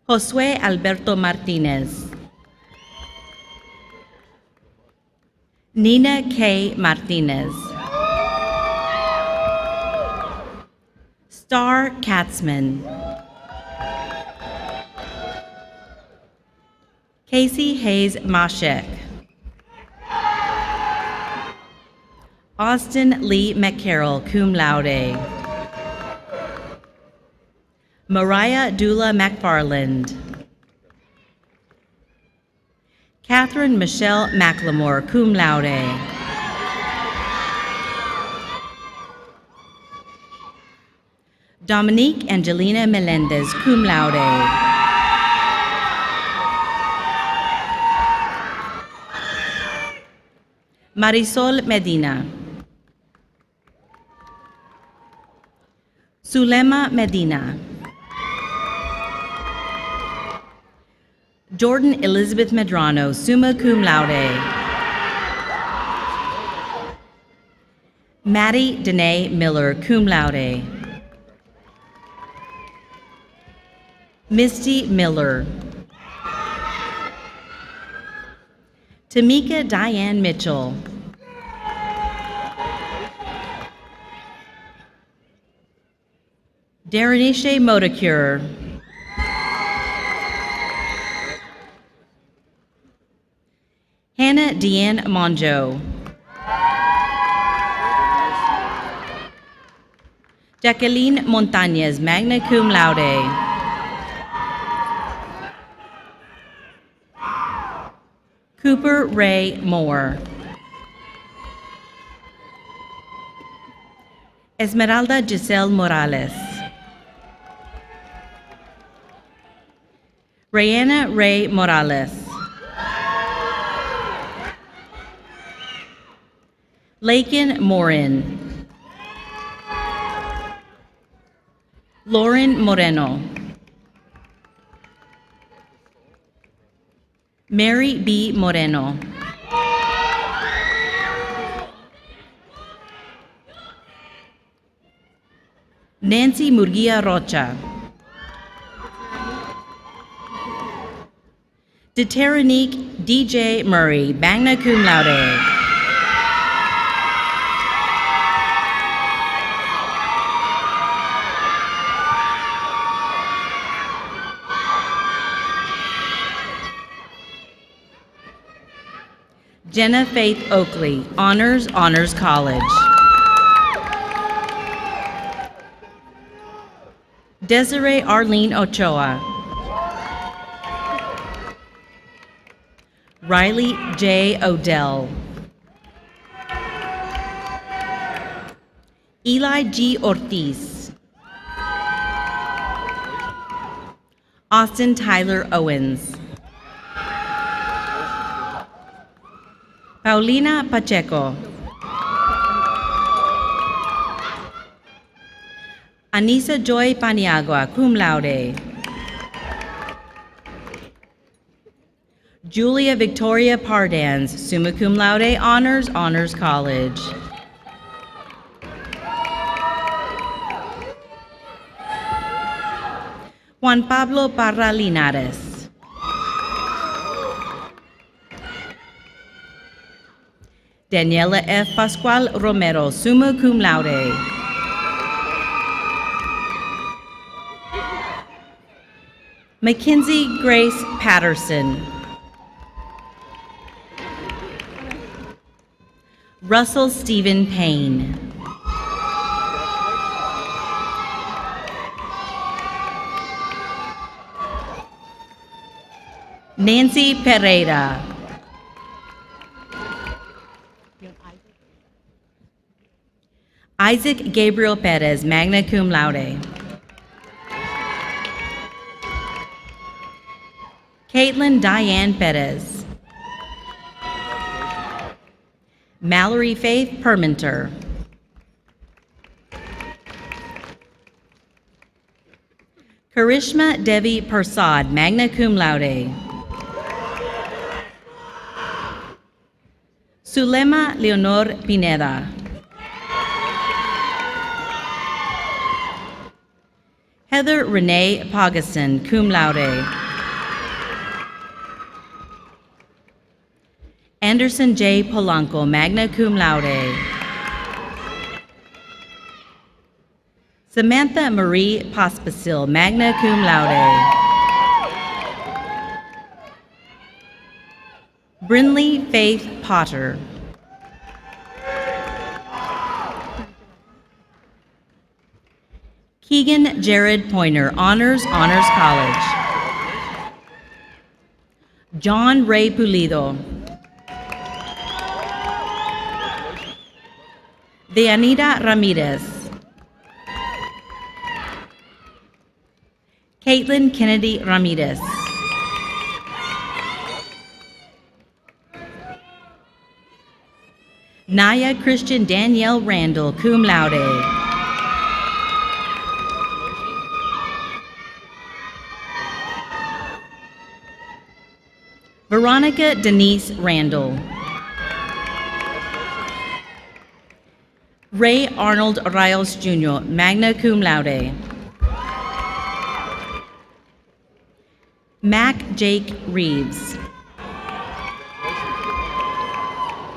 Josue Alberto Martinez. Nina K. Martinez. Star Katzman. Casey Hayes Mashek. Austin Lee McCarroll, cum laude. Mariah Dula McFarland. Catherine Michelle McLemore, cum laude. Dominique Angelina Melendez, cum laude. Marisol Medina. Zulema Medina. Jordan Elizabeth Medrano, summa cum laude. Maddie Danae Miller, cum laude. Misty Miller. Tamika Diane Mitchell. Darrenisha Modacure. Deanne Monjo. Jacqueline Montañez, magna cum laude. Cooper Ray Moore. Esmeralda Giselle Morales. Rayanna Ray Morales. Lakin Morin. Lauren Moreno. Mary B. Moreno. Nancy Murguia Rocha. Deteranique DJ Murray, magna cum laude. Jenna Faith Oakley, Honors College. Desiree Arlene Ochoa. Riley J. Odell. Eli G. Ortiz. Austin Tyler Owens. Paulina Pacheco. Anissa Joy Paniagua, cum laude. Julia Victoria Pardans, summa cum laude, Honors College. Juan Pablo Parra Linares. Daniela F. Pascual Romero, summa cum laude. Mackenzie Grace Patterson. Russell Stephen Payne. Nancy Pereira. Isaac Gabriel Perez, magna cum laude. Caitlin Diane Perez. Mallory Faith Perminter. Karishma Devi Persad, magna cum laude. Zulema Leonor Pineda. Heather Renee Pagason, cum laude. Anderson J. Polanco, magna cum laude. Samantha Marie Pospisil, magna cum laude. Brinley Faith Potter. Keegan Jared Pointer, Honors College. John Ray Pulido. Deanita Ramirez. Caitlin Kennedy Ramirez. Naya Christian Danielle Randall, cum laude. Veronica Denise Randall. Ray Arnold Rios Jr., magna cum laude. Mac Jake Reeves.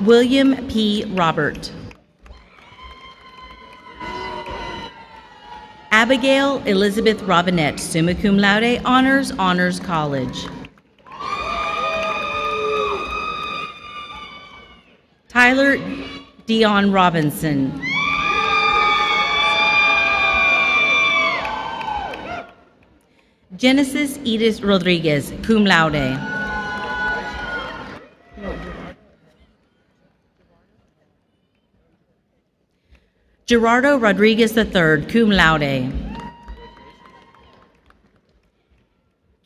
William P. Robert. Abigail Elizabeth Robinette, summa cum laude, Honors College. Tyler Dion Robinson. Genesis Edith Rodriguez, cum laude. Gerardo Rodriguez III, cum laude.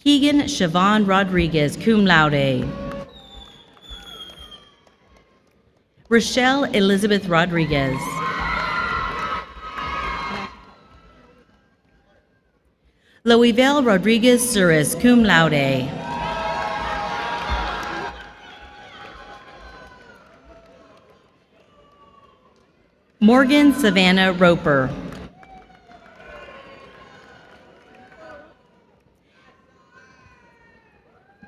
Keegan Siobhan Rodriguez, cum laude. Rochelle Elizabeth Rodriguez. Loivel Rodriguez Suris, cum laude. Morgan Savannah Roper.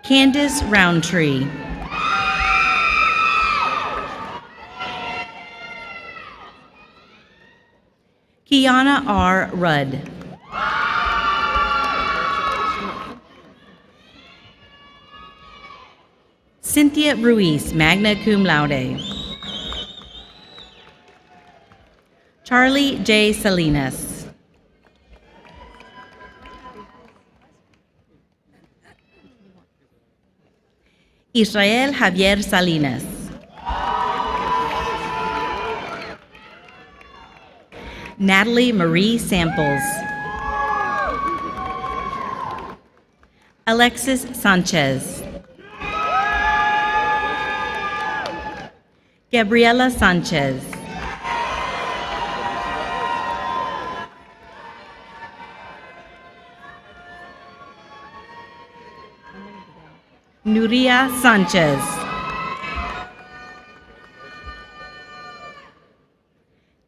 Candace Roundtree. Kiana R. Rudd. Cynthia Ruiz, magna cum laude. Charlie J. Salinas. Israel Javier Salinas. Natalie Marie Samples. Alexis Sanchez. Gabriela Sanchez. Nuria Sanchez.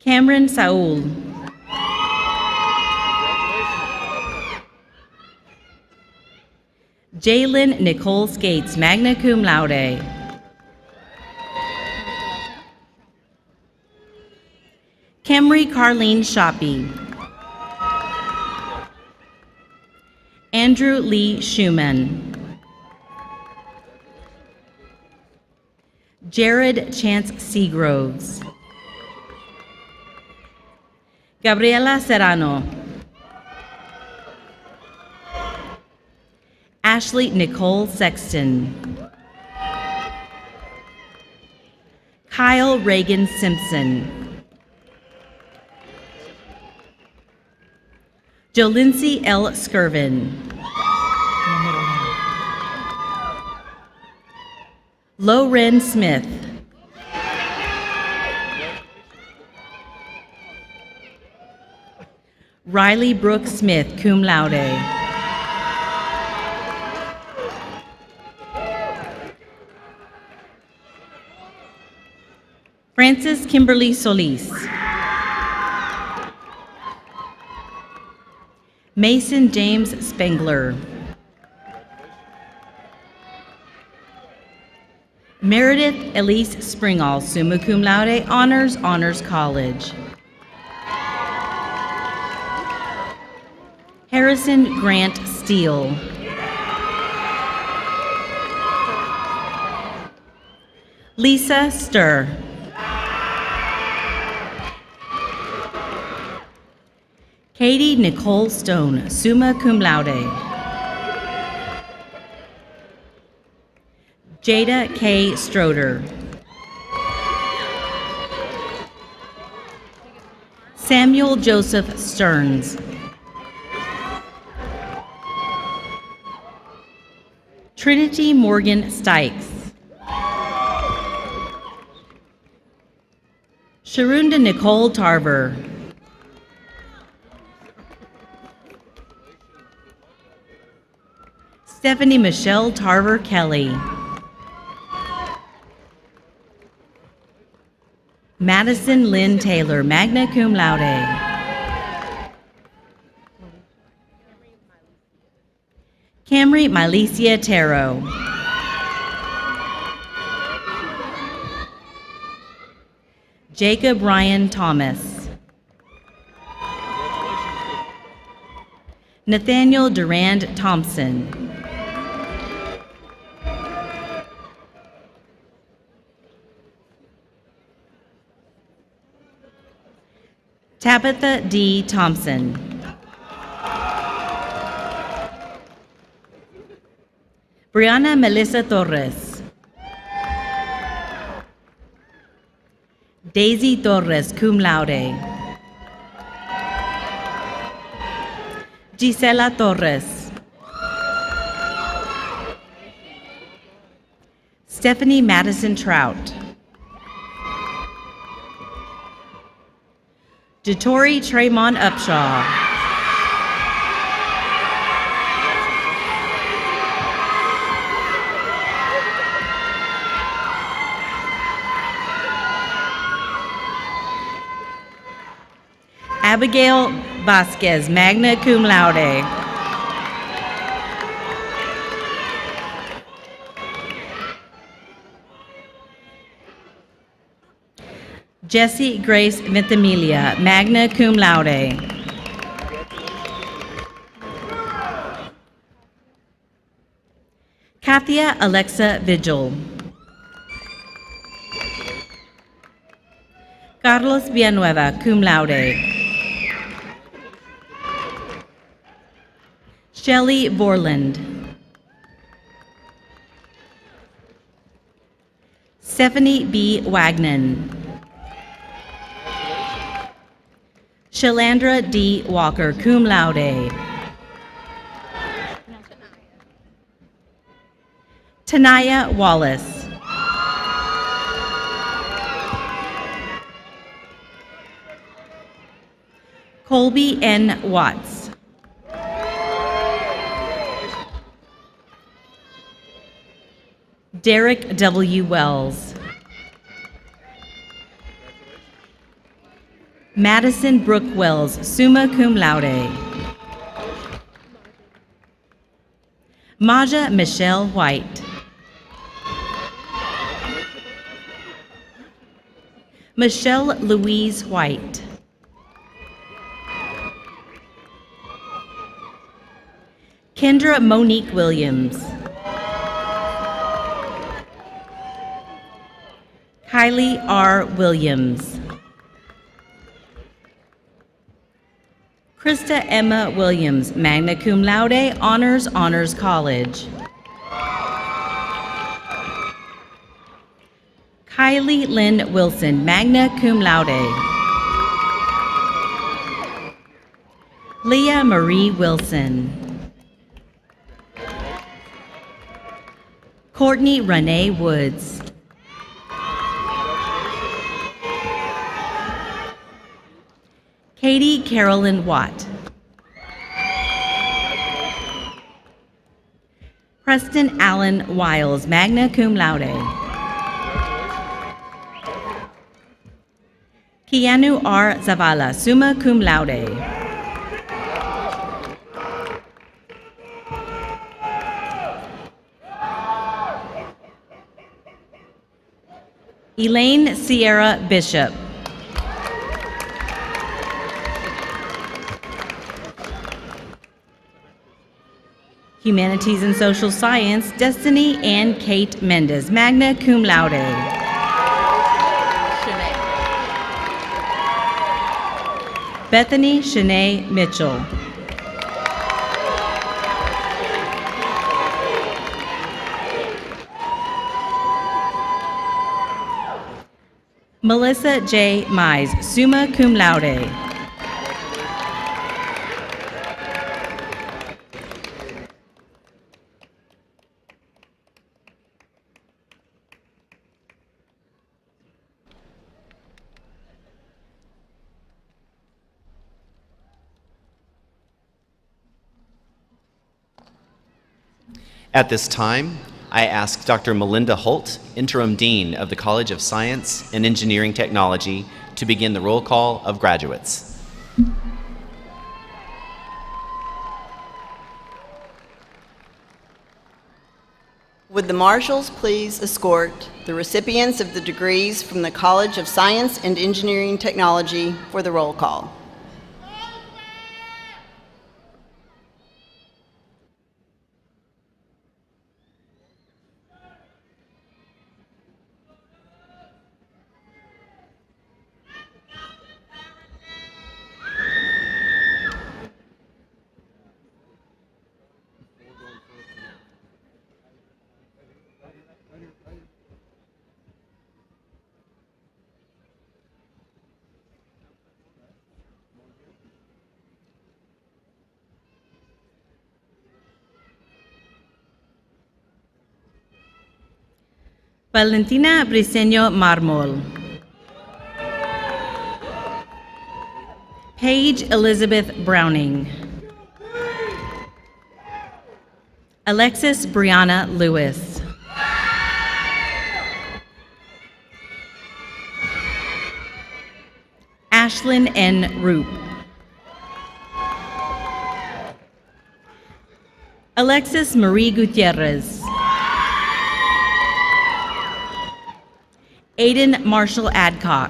Cameron Saul. Jalen Nicole Skates, magna cum laude. Camry Carlene Shoppy. Andrew Lee Schumann. Jared Chance Seagroves. Gabriela Serrano. Ashley Nicole Sexton. Kyle Reagan Simpson. Jolincy L. Skirvin. Loren Smith. Riley Brooke Smith, cum laude. Frances Kimberly Solis. Mason James Spengler. Meredith Elise Springall, summa cum laude, Honors College. Harrison Grant Steele. Lisa Sturr. Katie Nicole Stone, summa cum laude. Jada K. Stroder. Samuel Joseph Stearns. Trinity Morgan Stykes. Sharunda Nicole Tarver. Stephanie Michelle Tarver Kelly. Madison Lynn Taylor, magna cum laude. Camry Mylesia Taro. Jacob Ryan Thomas. Nathaniel Durand Thompson. Tabitha D. Thompson. Brianna Melissa Torres. Daisy Torres, cum laude. Gisela Torres. Stephanie Madison Trout. Jatori Tremont Upshaw. Abigail Vasquez, magna cum laude. Jessie Grace Ventimiglia, magna cum laude. Kathia Alexa Vigil. Carlos Villanueva, cum laude. Shelley Borland. Stephanie B. Wagnon. Shalandra D. Walker, cum laude. Tanaya Wallace. Colby N. Watts. Derek W. Wells. Madison Brooke Wells, summa cum laude. Maja Michelle White. Michelle Louise White. Kendra Monique Williams. Kylie R. Williams. Krista Emma Williams, magna cum laude, Honors College. Kylie Lynn Wilson, magna cum laude. Leah Marie Wilson. Courtney Renee Woods. Katie Carolyn Watt. Preston Allen Wiles, magna cum laude. Keanu R. Zavala, summa cum laude. Elaine Sierra Bishop. Humanities and Social Science, Destiny Ann Kate Mendez, magna cum laude. Bethany Shanae Mitchell. Melissa J. Mize, summa cum laude. At this time, I ask Dr. Melinda Holt, Interim Dean of the College of Science and Engineering Technology, to begin the roll call of graduates. Would the marshals please escort the recipients of the degrees from the College of Science and Engineering Technology for the roll call? Valentina Briceño Marmol. Paige Elizabeth Browning. Alexis Brianna Lewis. Ashlyn N. Roop. Alexis Marie Gutierrez. Aiden Marshall Adcock.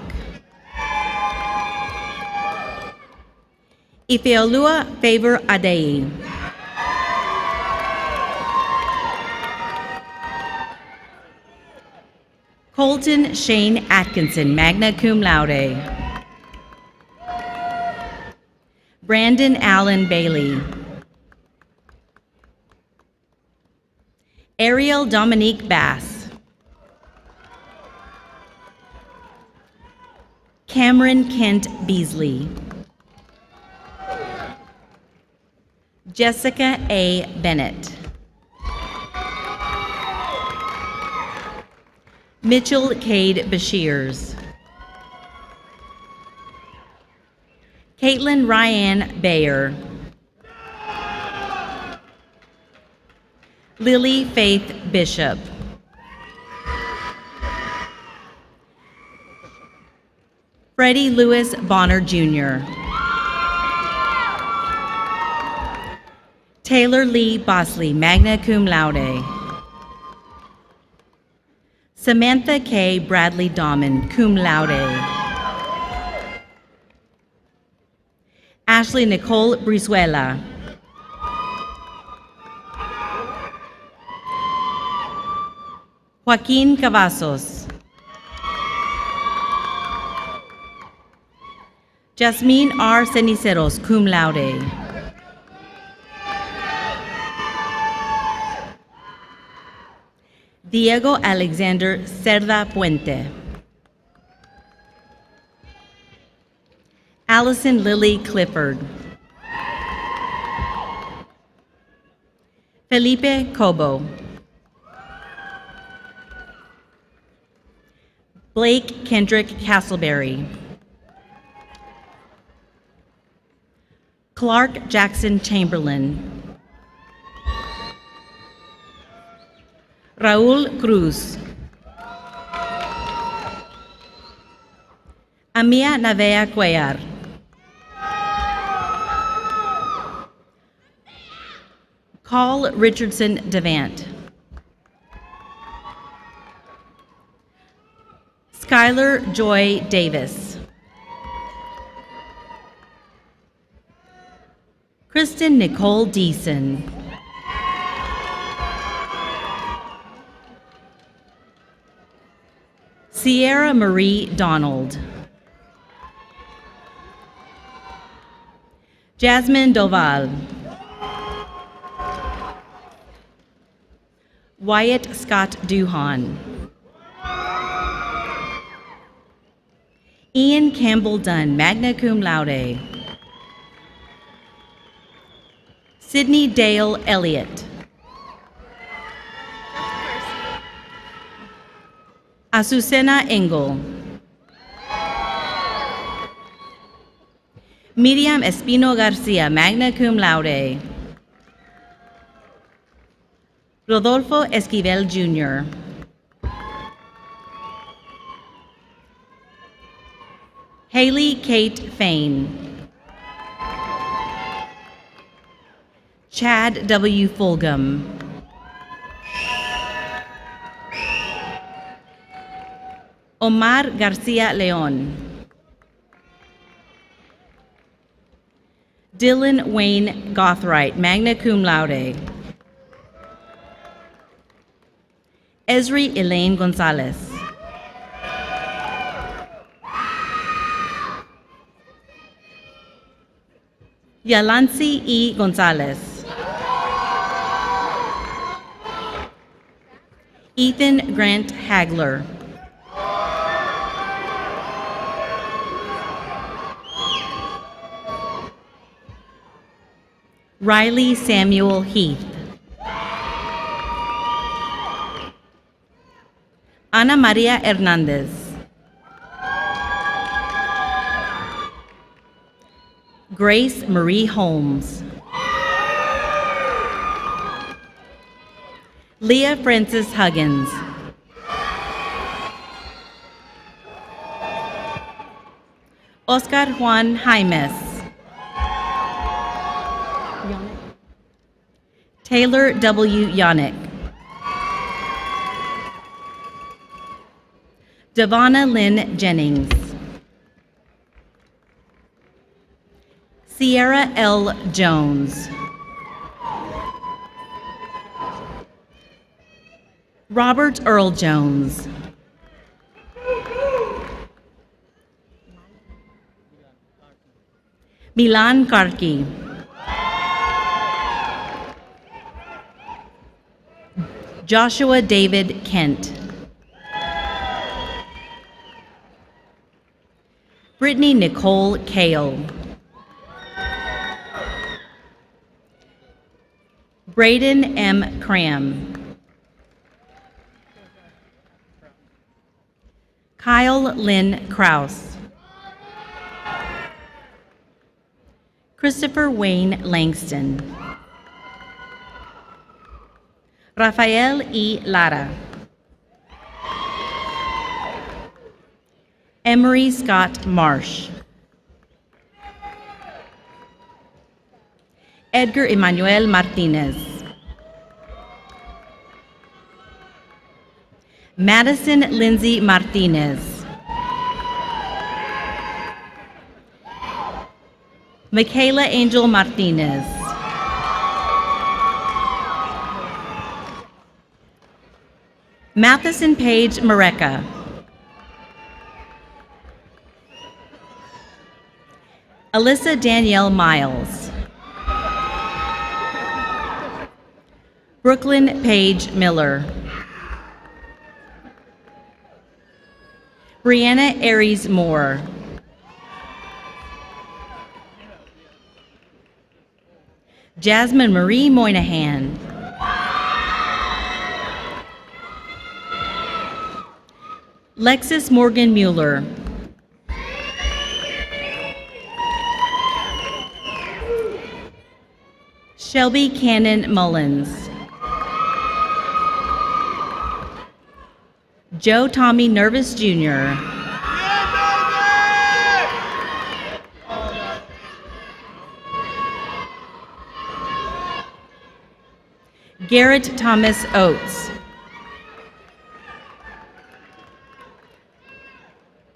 Ifeolua Favor Adei. Colton Shane Atkinson, magna cum laude. Brandon Allen Bailey. Ariel Dominique Bass. Cameron Kent Beasley. Jessica A. Bennett. Mitchell Cade Bashirs. Caitlin Ryan Bayer. Lily Faith Bishop. Freddie Lewis Bonner Jr. Taylor Lee Bosley, magna cum laude. Samantha K. Bradley Dahman, cum laude. Ashley Nicole Brizuela. Joaquin Cavazos. Jasmine R. Ceniceros, cum laude. Diego Alexander Cerda Puente. Allison Lily Clifford. Felipe Cobo. Blake Kendrick Castleberry. Clark Jackson Chamberlain. Raúl Cruz. Amia Navea Cuellar. Carl Richardson Devant. Skylar Joy Davis. Kristen Nicole Deason. Sierra Marie Donald. Jasmine Doval. Wyatt Scott Duhan. Ian Campbell Dunn, magna cum laude. Sydney Dale Elliott. Azucena Engel. Miriam Espino Garcia, magna cum laude. Rodolfo Esquivel Jr. Haley Kate Fain. Chad W. Fulgham. Omar Garcia Leon. Dylan Wayne Gothright, magna cum laude. Esri Elaine Gonzalez. Yalansi E. Gonzalez. Ethan Grant Hagler. Riley Samuel Heath. Ana Maria Hernandez. Grace Marie Holmes. Leah Frances Huggins. Oscar Juan Jaimes. Taylor W. Yannick. Devonna Lynn Jennings. Sierra L. Jones. Robert Earl Jones. Milan Karki. Joshua David Kent. Brittany Nicole Kale. Braden M. Cram. Kyle Lynn Kraus. Christopher Wayne Langston. Rafael E. Lara. Emery Scott Marsh. Edgar Emmanuel Martinez. Madison Lindsay Martinez. Michaela Angel Martinez. Matheson Page Mareka. Alyssa Danielle Miles. Brooklyn Page Miller. Brianna Aries Moore. Jasmine Marie Moynihan. Lexis Morgan Mueller. Shelby Cannon Mullins. Joe Tommy Nervous Jr. Garrett Thomas Oates.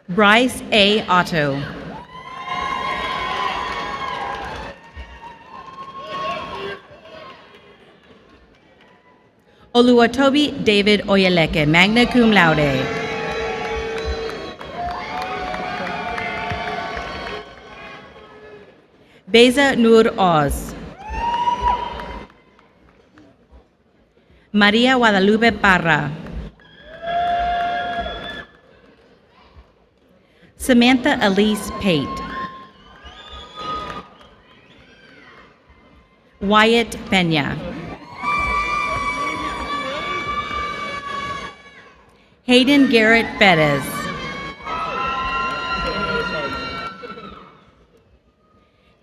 Bryce A. Otto. Oluwatobi David Oyeleke, magna cum laude. Beza Nur Oz. Maria Guadalupe Parra. Samantha Elise Pate. Wyatt Pena. Hayden Garrett Bettis.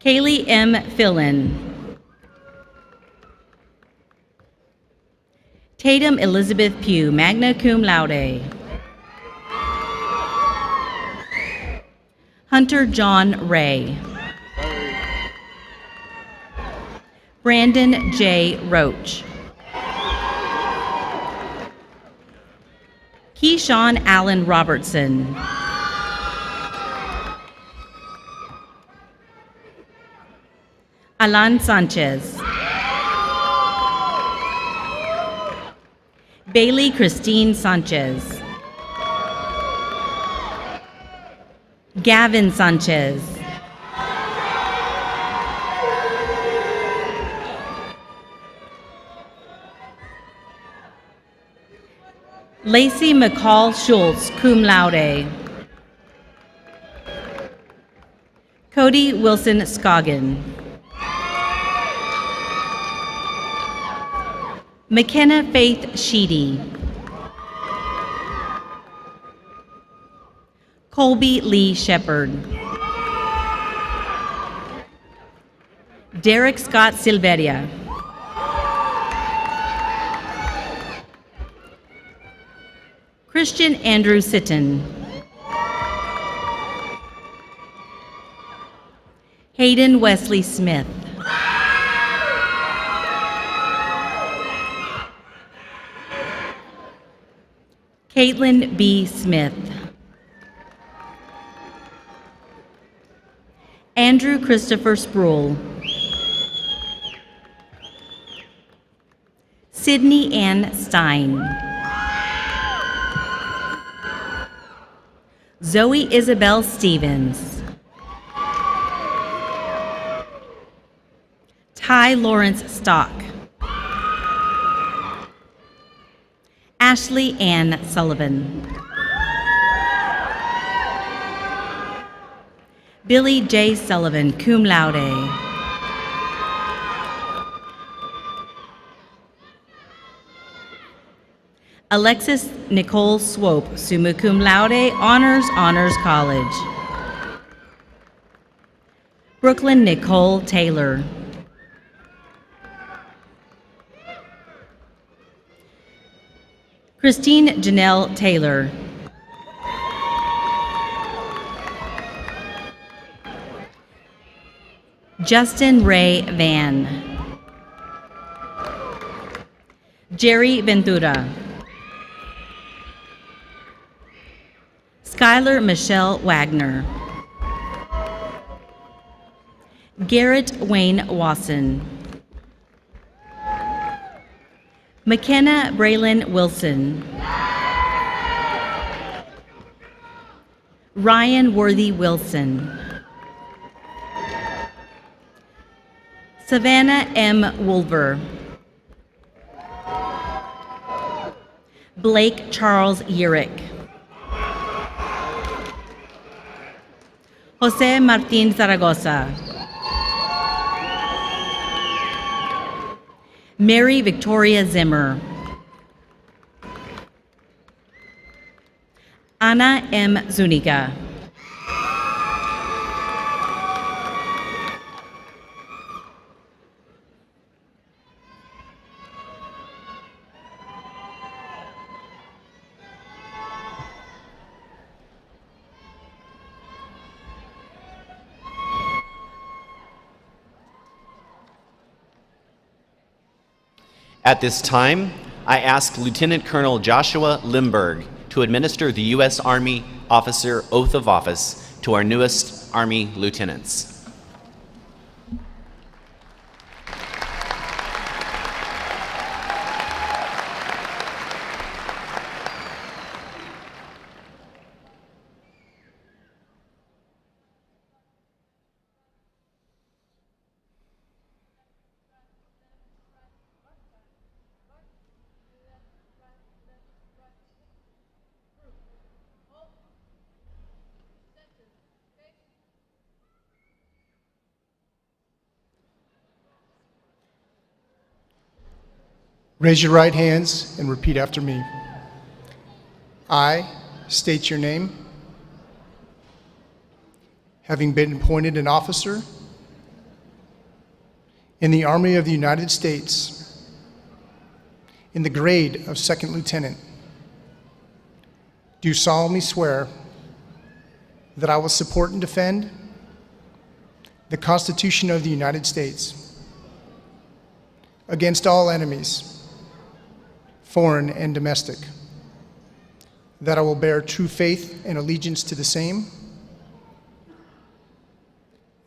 Kaylee M. Fillin. Tatum Elizabeth Pugh, magna cum laude. Hunter John Ray. Brandon J. Roach. Keyshawn Allen Robertson. Alan Sanchez. Bailey Christine Sanchez. Gavin Sanchez. Lacey McCall Schultz, cum laude. Cody Wilson Scoggin. McKenna Faith Sheedy. Colby Lee Shepard. Derek Scott Silveria. Christian Andrew Sitton. Hayden Wesley Smith. Caitlin B. Smith. Andrew Christopher Sproul. Sydney Ann Stein. Zoe Isabel Stevens. Ty Lawrence Stock. Ashley Ann Sullivan. Billy J. Sullivan, cum laude. Alexis Nicole Swope, summa cum laude, Honors College. Brooklyn Nicole Taylor. Christine Janelle Taylor. Justin Ray Van. Jerry Ventura. Skylar Michelle Wagner. Garrett Wayne Wasson. McKenna Braylon Wilson. Ryan Worthy Wilson. Savannah M. Wolver. Blake Charles Urick. Jose Martin Zaragoza. Mary Victoria Zimmer. Anna M. Zuniga. At this time, I ask Lieutenant Colonel Joshua Limburg to administer the U.S. Army Officer Oath of Office to our newest Army lieutenants. Raise your right hands and repeat after me. I state your name. Having been appointed an officer in the Army of the United States in the grade of Second Lieutenant, do solemnly swear that I will support and defend the Constitution of the United States against all enemies, foreign and domestic, that I will bear true faith and allegiance to the same,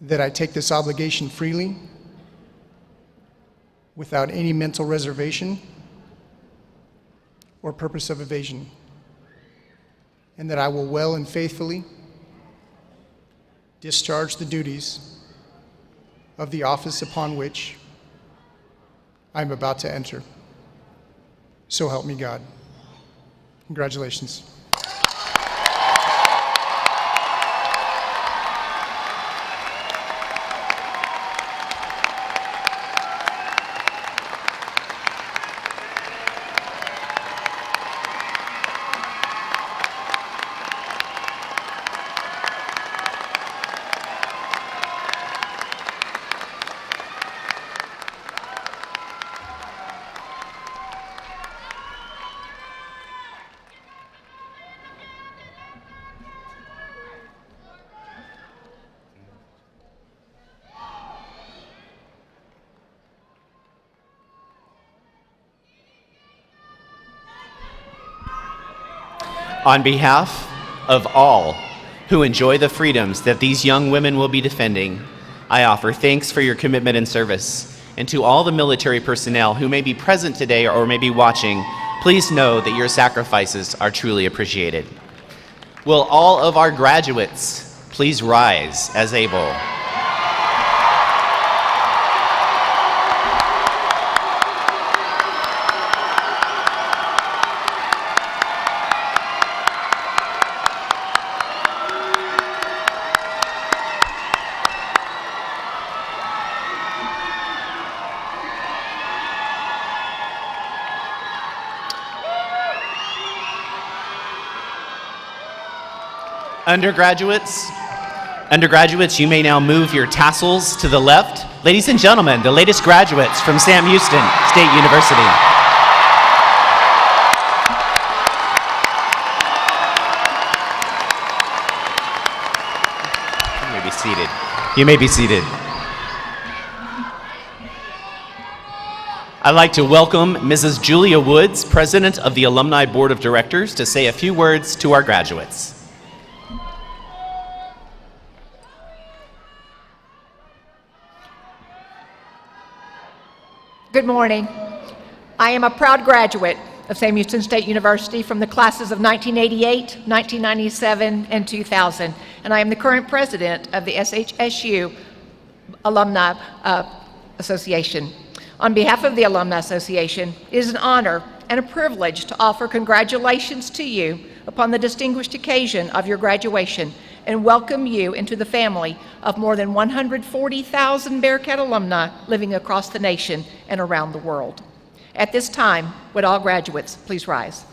that I take this obligation freely, without any mental reservation or purpose of evasion, and that I will well and faithfully discharge the duties of the office upon which I am about to enter. So help me God. Congratulations. On behalf of all who enjoy the freedoms that these young women will be defending, I offer thanks for your commitment and service. And to all the military personnel who may be present today or may be watching, please know that your sacrifices are truly appreciated. Will all of our graduates please rise as able? Undergraduates, you may now move your tassels to the left. Ladies and gentlemen, the latest graduates from Sam Houston State University. You may be seated. You may be seated. I'd like to welcome Mrs. Julia Woods, President of the Alumni Board of Directors, to say a few words to our graduates. Good morning. I am a proud graduate of Sam Houston State University from the classes of 1988, 1997, and 2000, and I am the current president of the SHSU Alumni Association. On behalf of the Alumni Association, it is an honor and a privilege to offer congratulations to you upon the distinguished occasion of your graduation and welcome you into the family of more than 140,000 Bearcat alumni living across the nation and around the world. At this time, would all graduates please rise?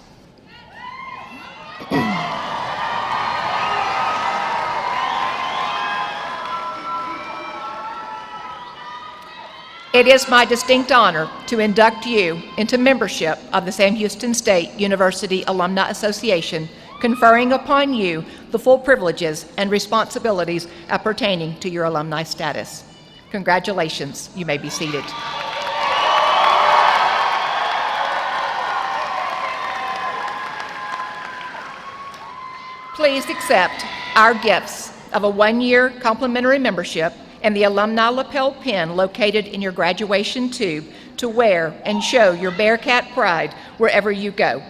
It is my distinct honor to induct you into membership of the Sam Houston State University Alumni Association, conferring upon you the full privileges and responsibilities appertaining to your alumni status. Congratulations. You may be seated. Please accept our gifts of a one-year complimentary membership and the alumni lapel pin located in your graduation tube to wear and show your Bearcat pride wherever you go.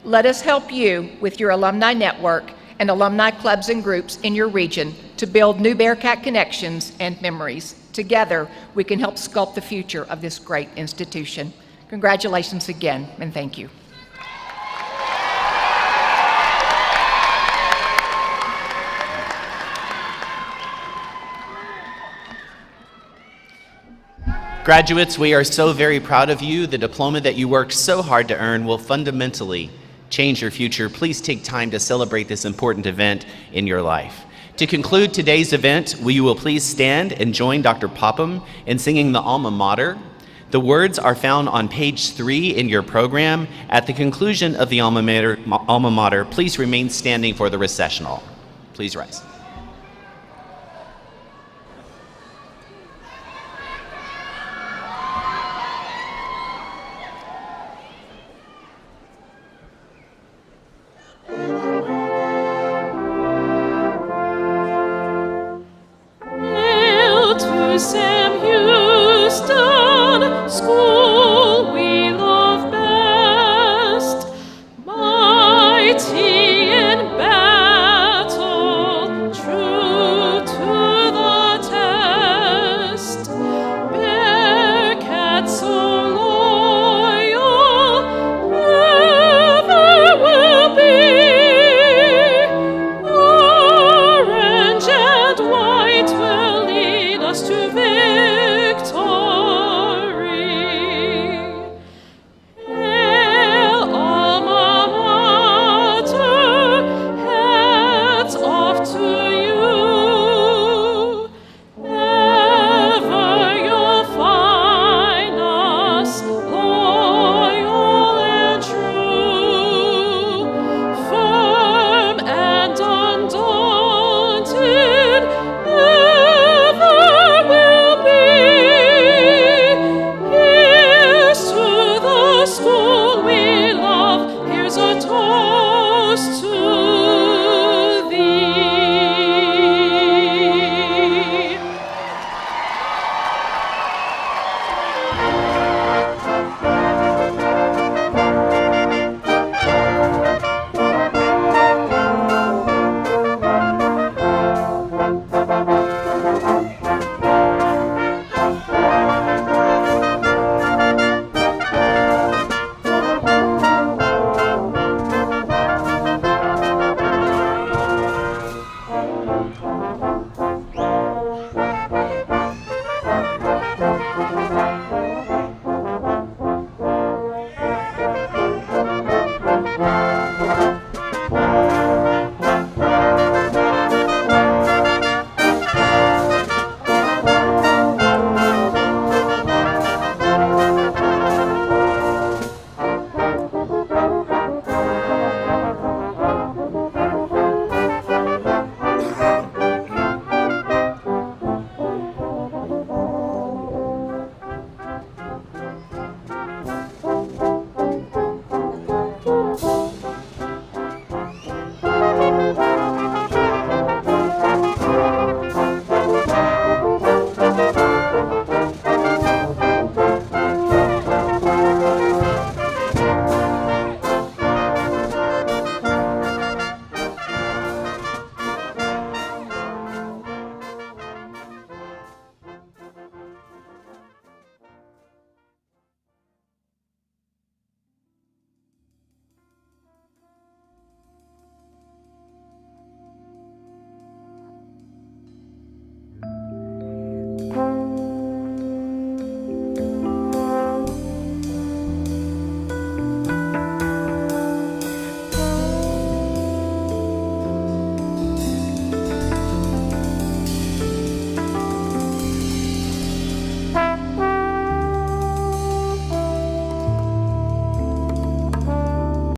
Let us help you with your alumni network and alumni clubs and groups in your region to build new Bearcat connections and memories. Together, we can help sculpt the future of this great institution. Congratulations again, and thank you. Graduates, we are so very proud of you. The diploma that you worked so hard to earn will fundamentally change your future. Please take time to celebrate this important event in your life. To conclude today's event, will you please stand and join Dr. Popham in singing the Alma Mater? The words are found on page 3 in your program. At the conclusion of the Alma Mater, please remain standing for the recessional. Please rise.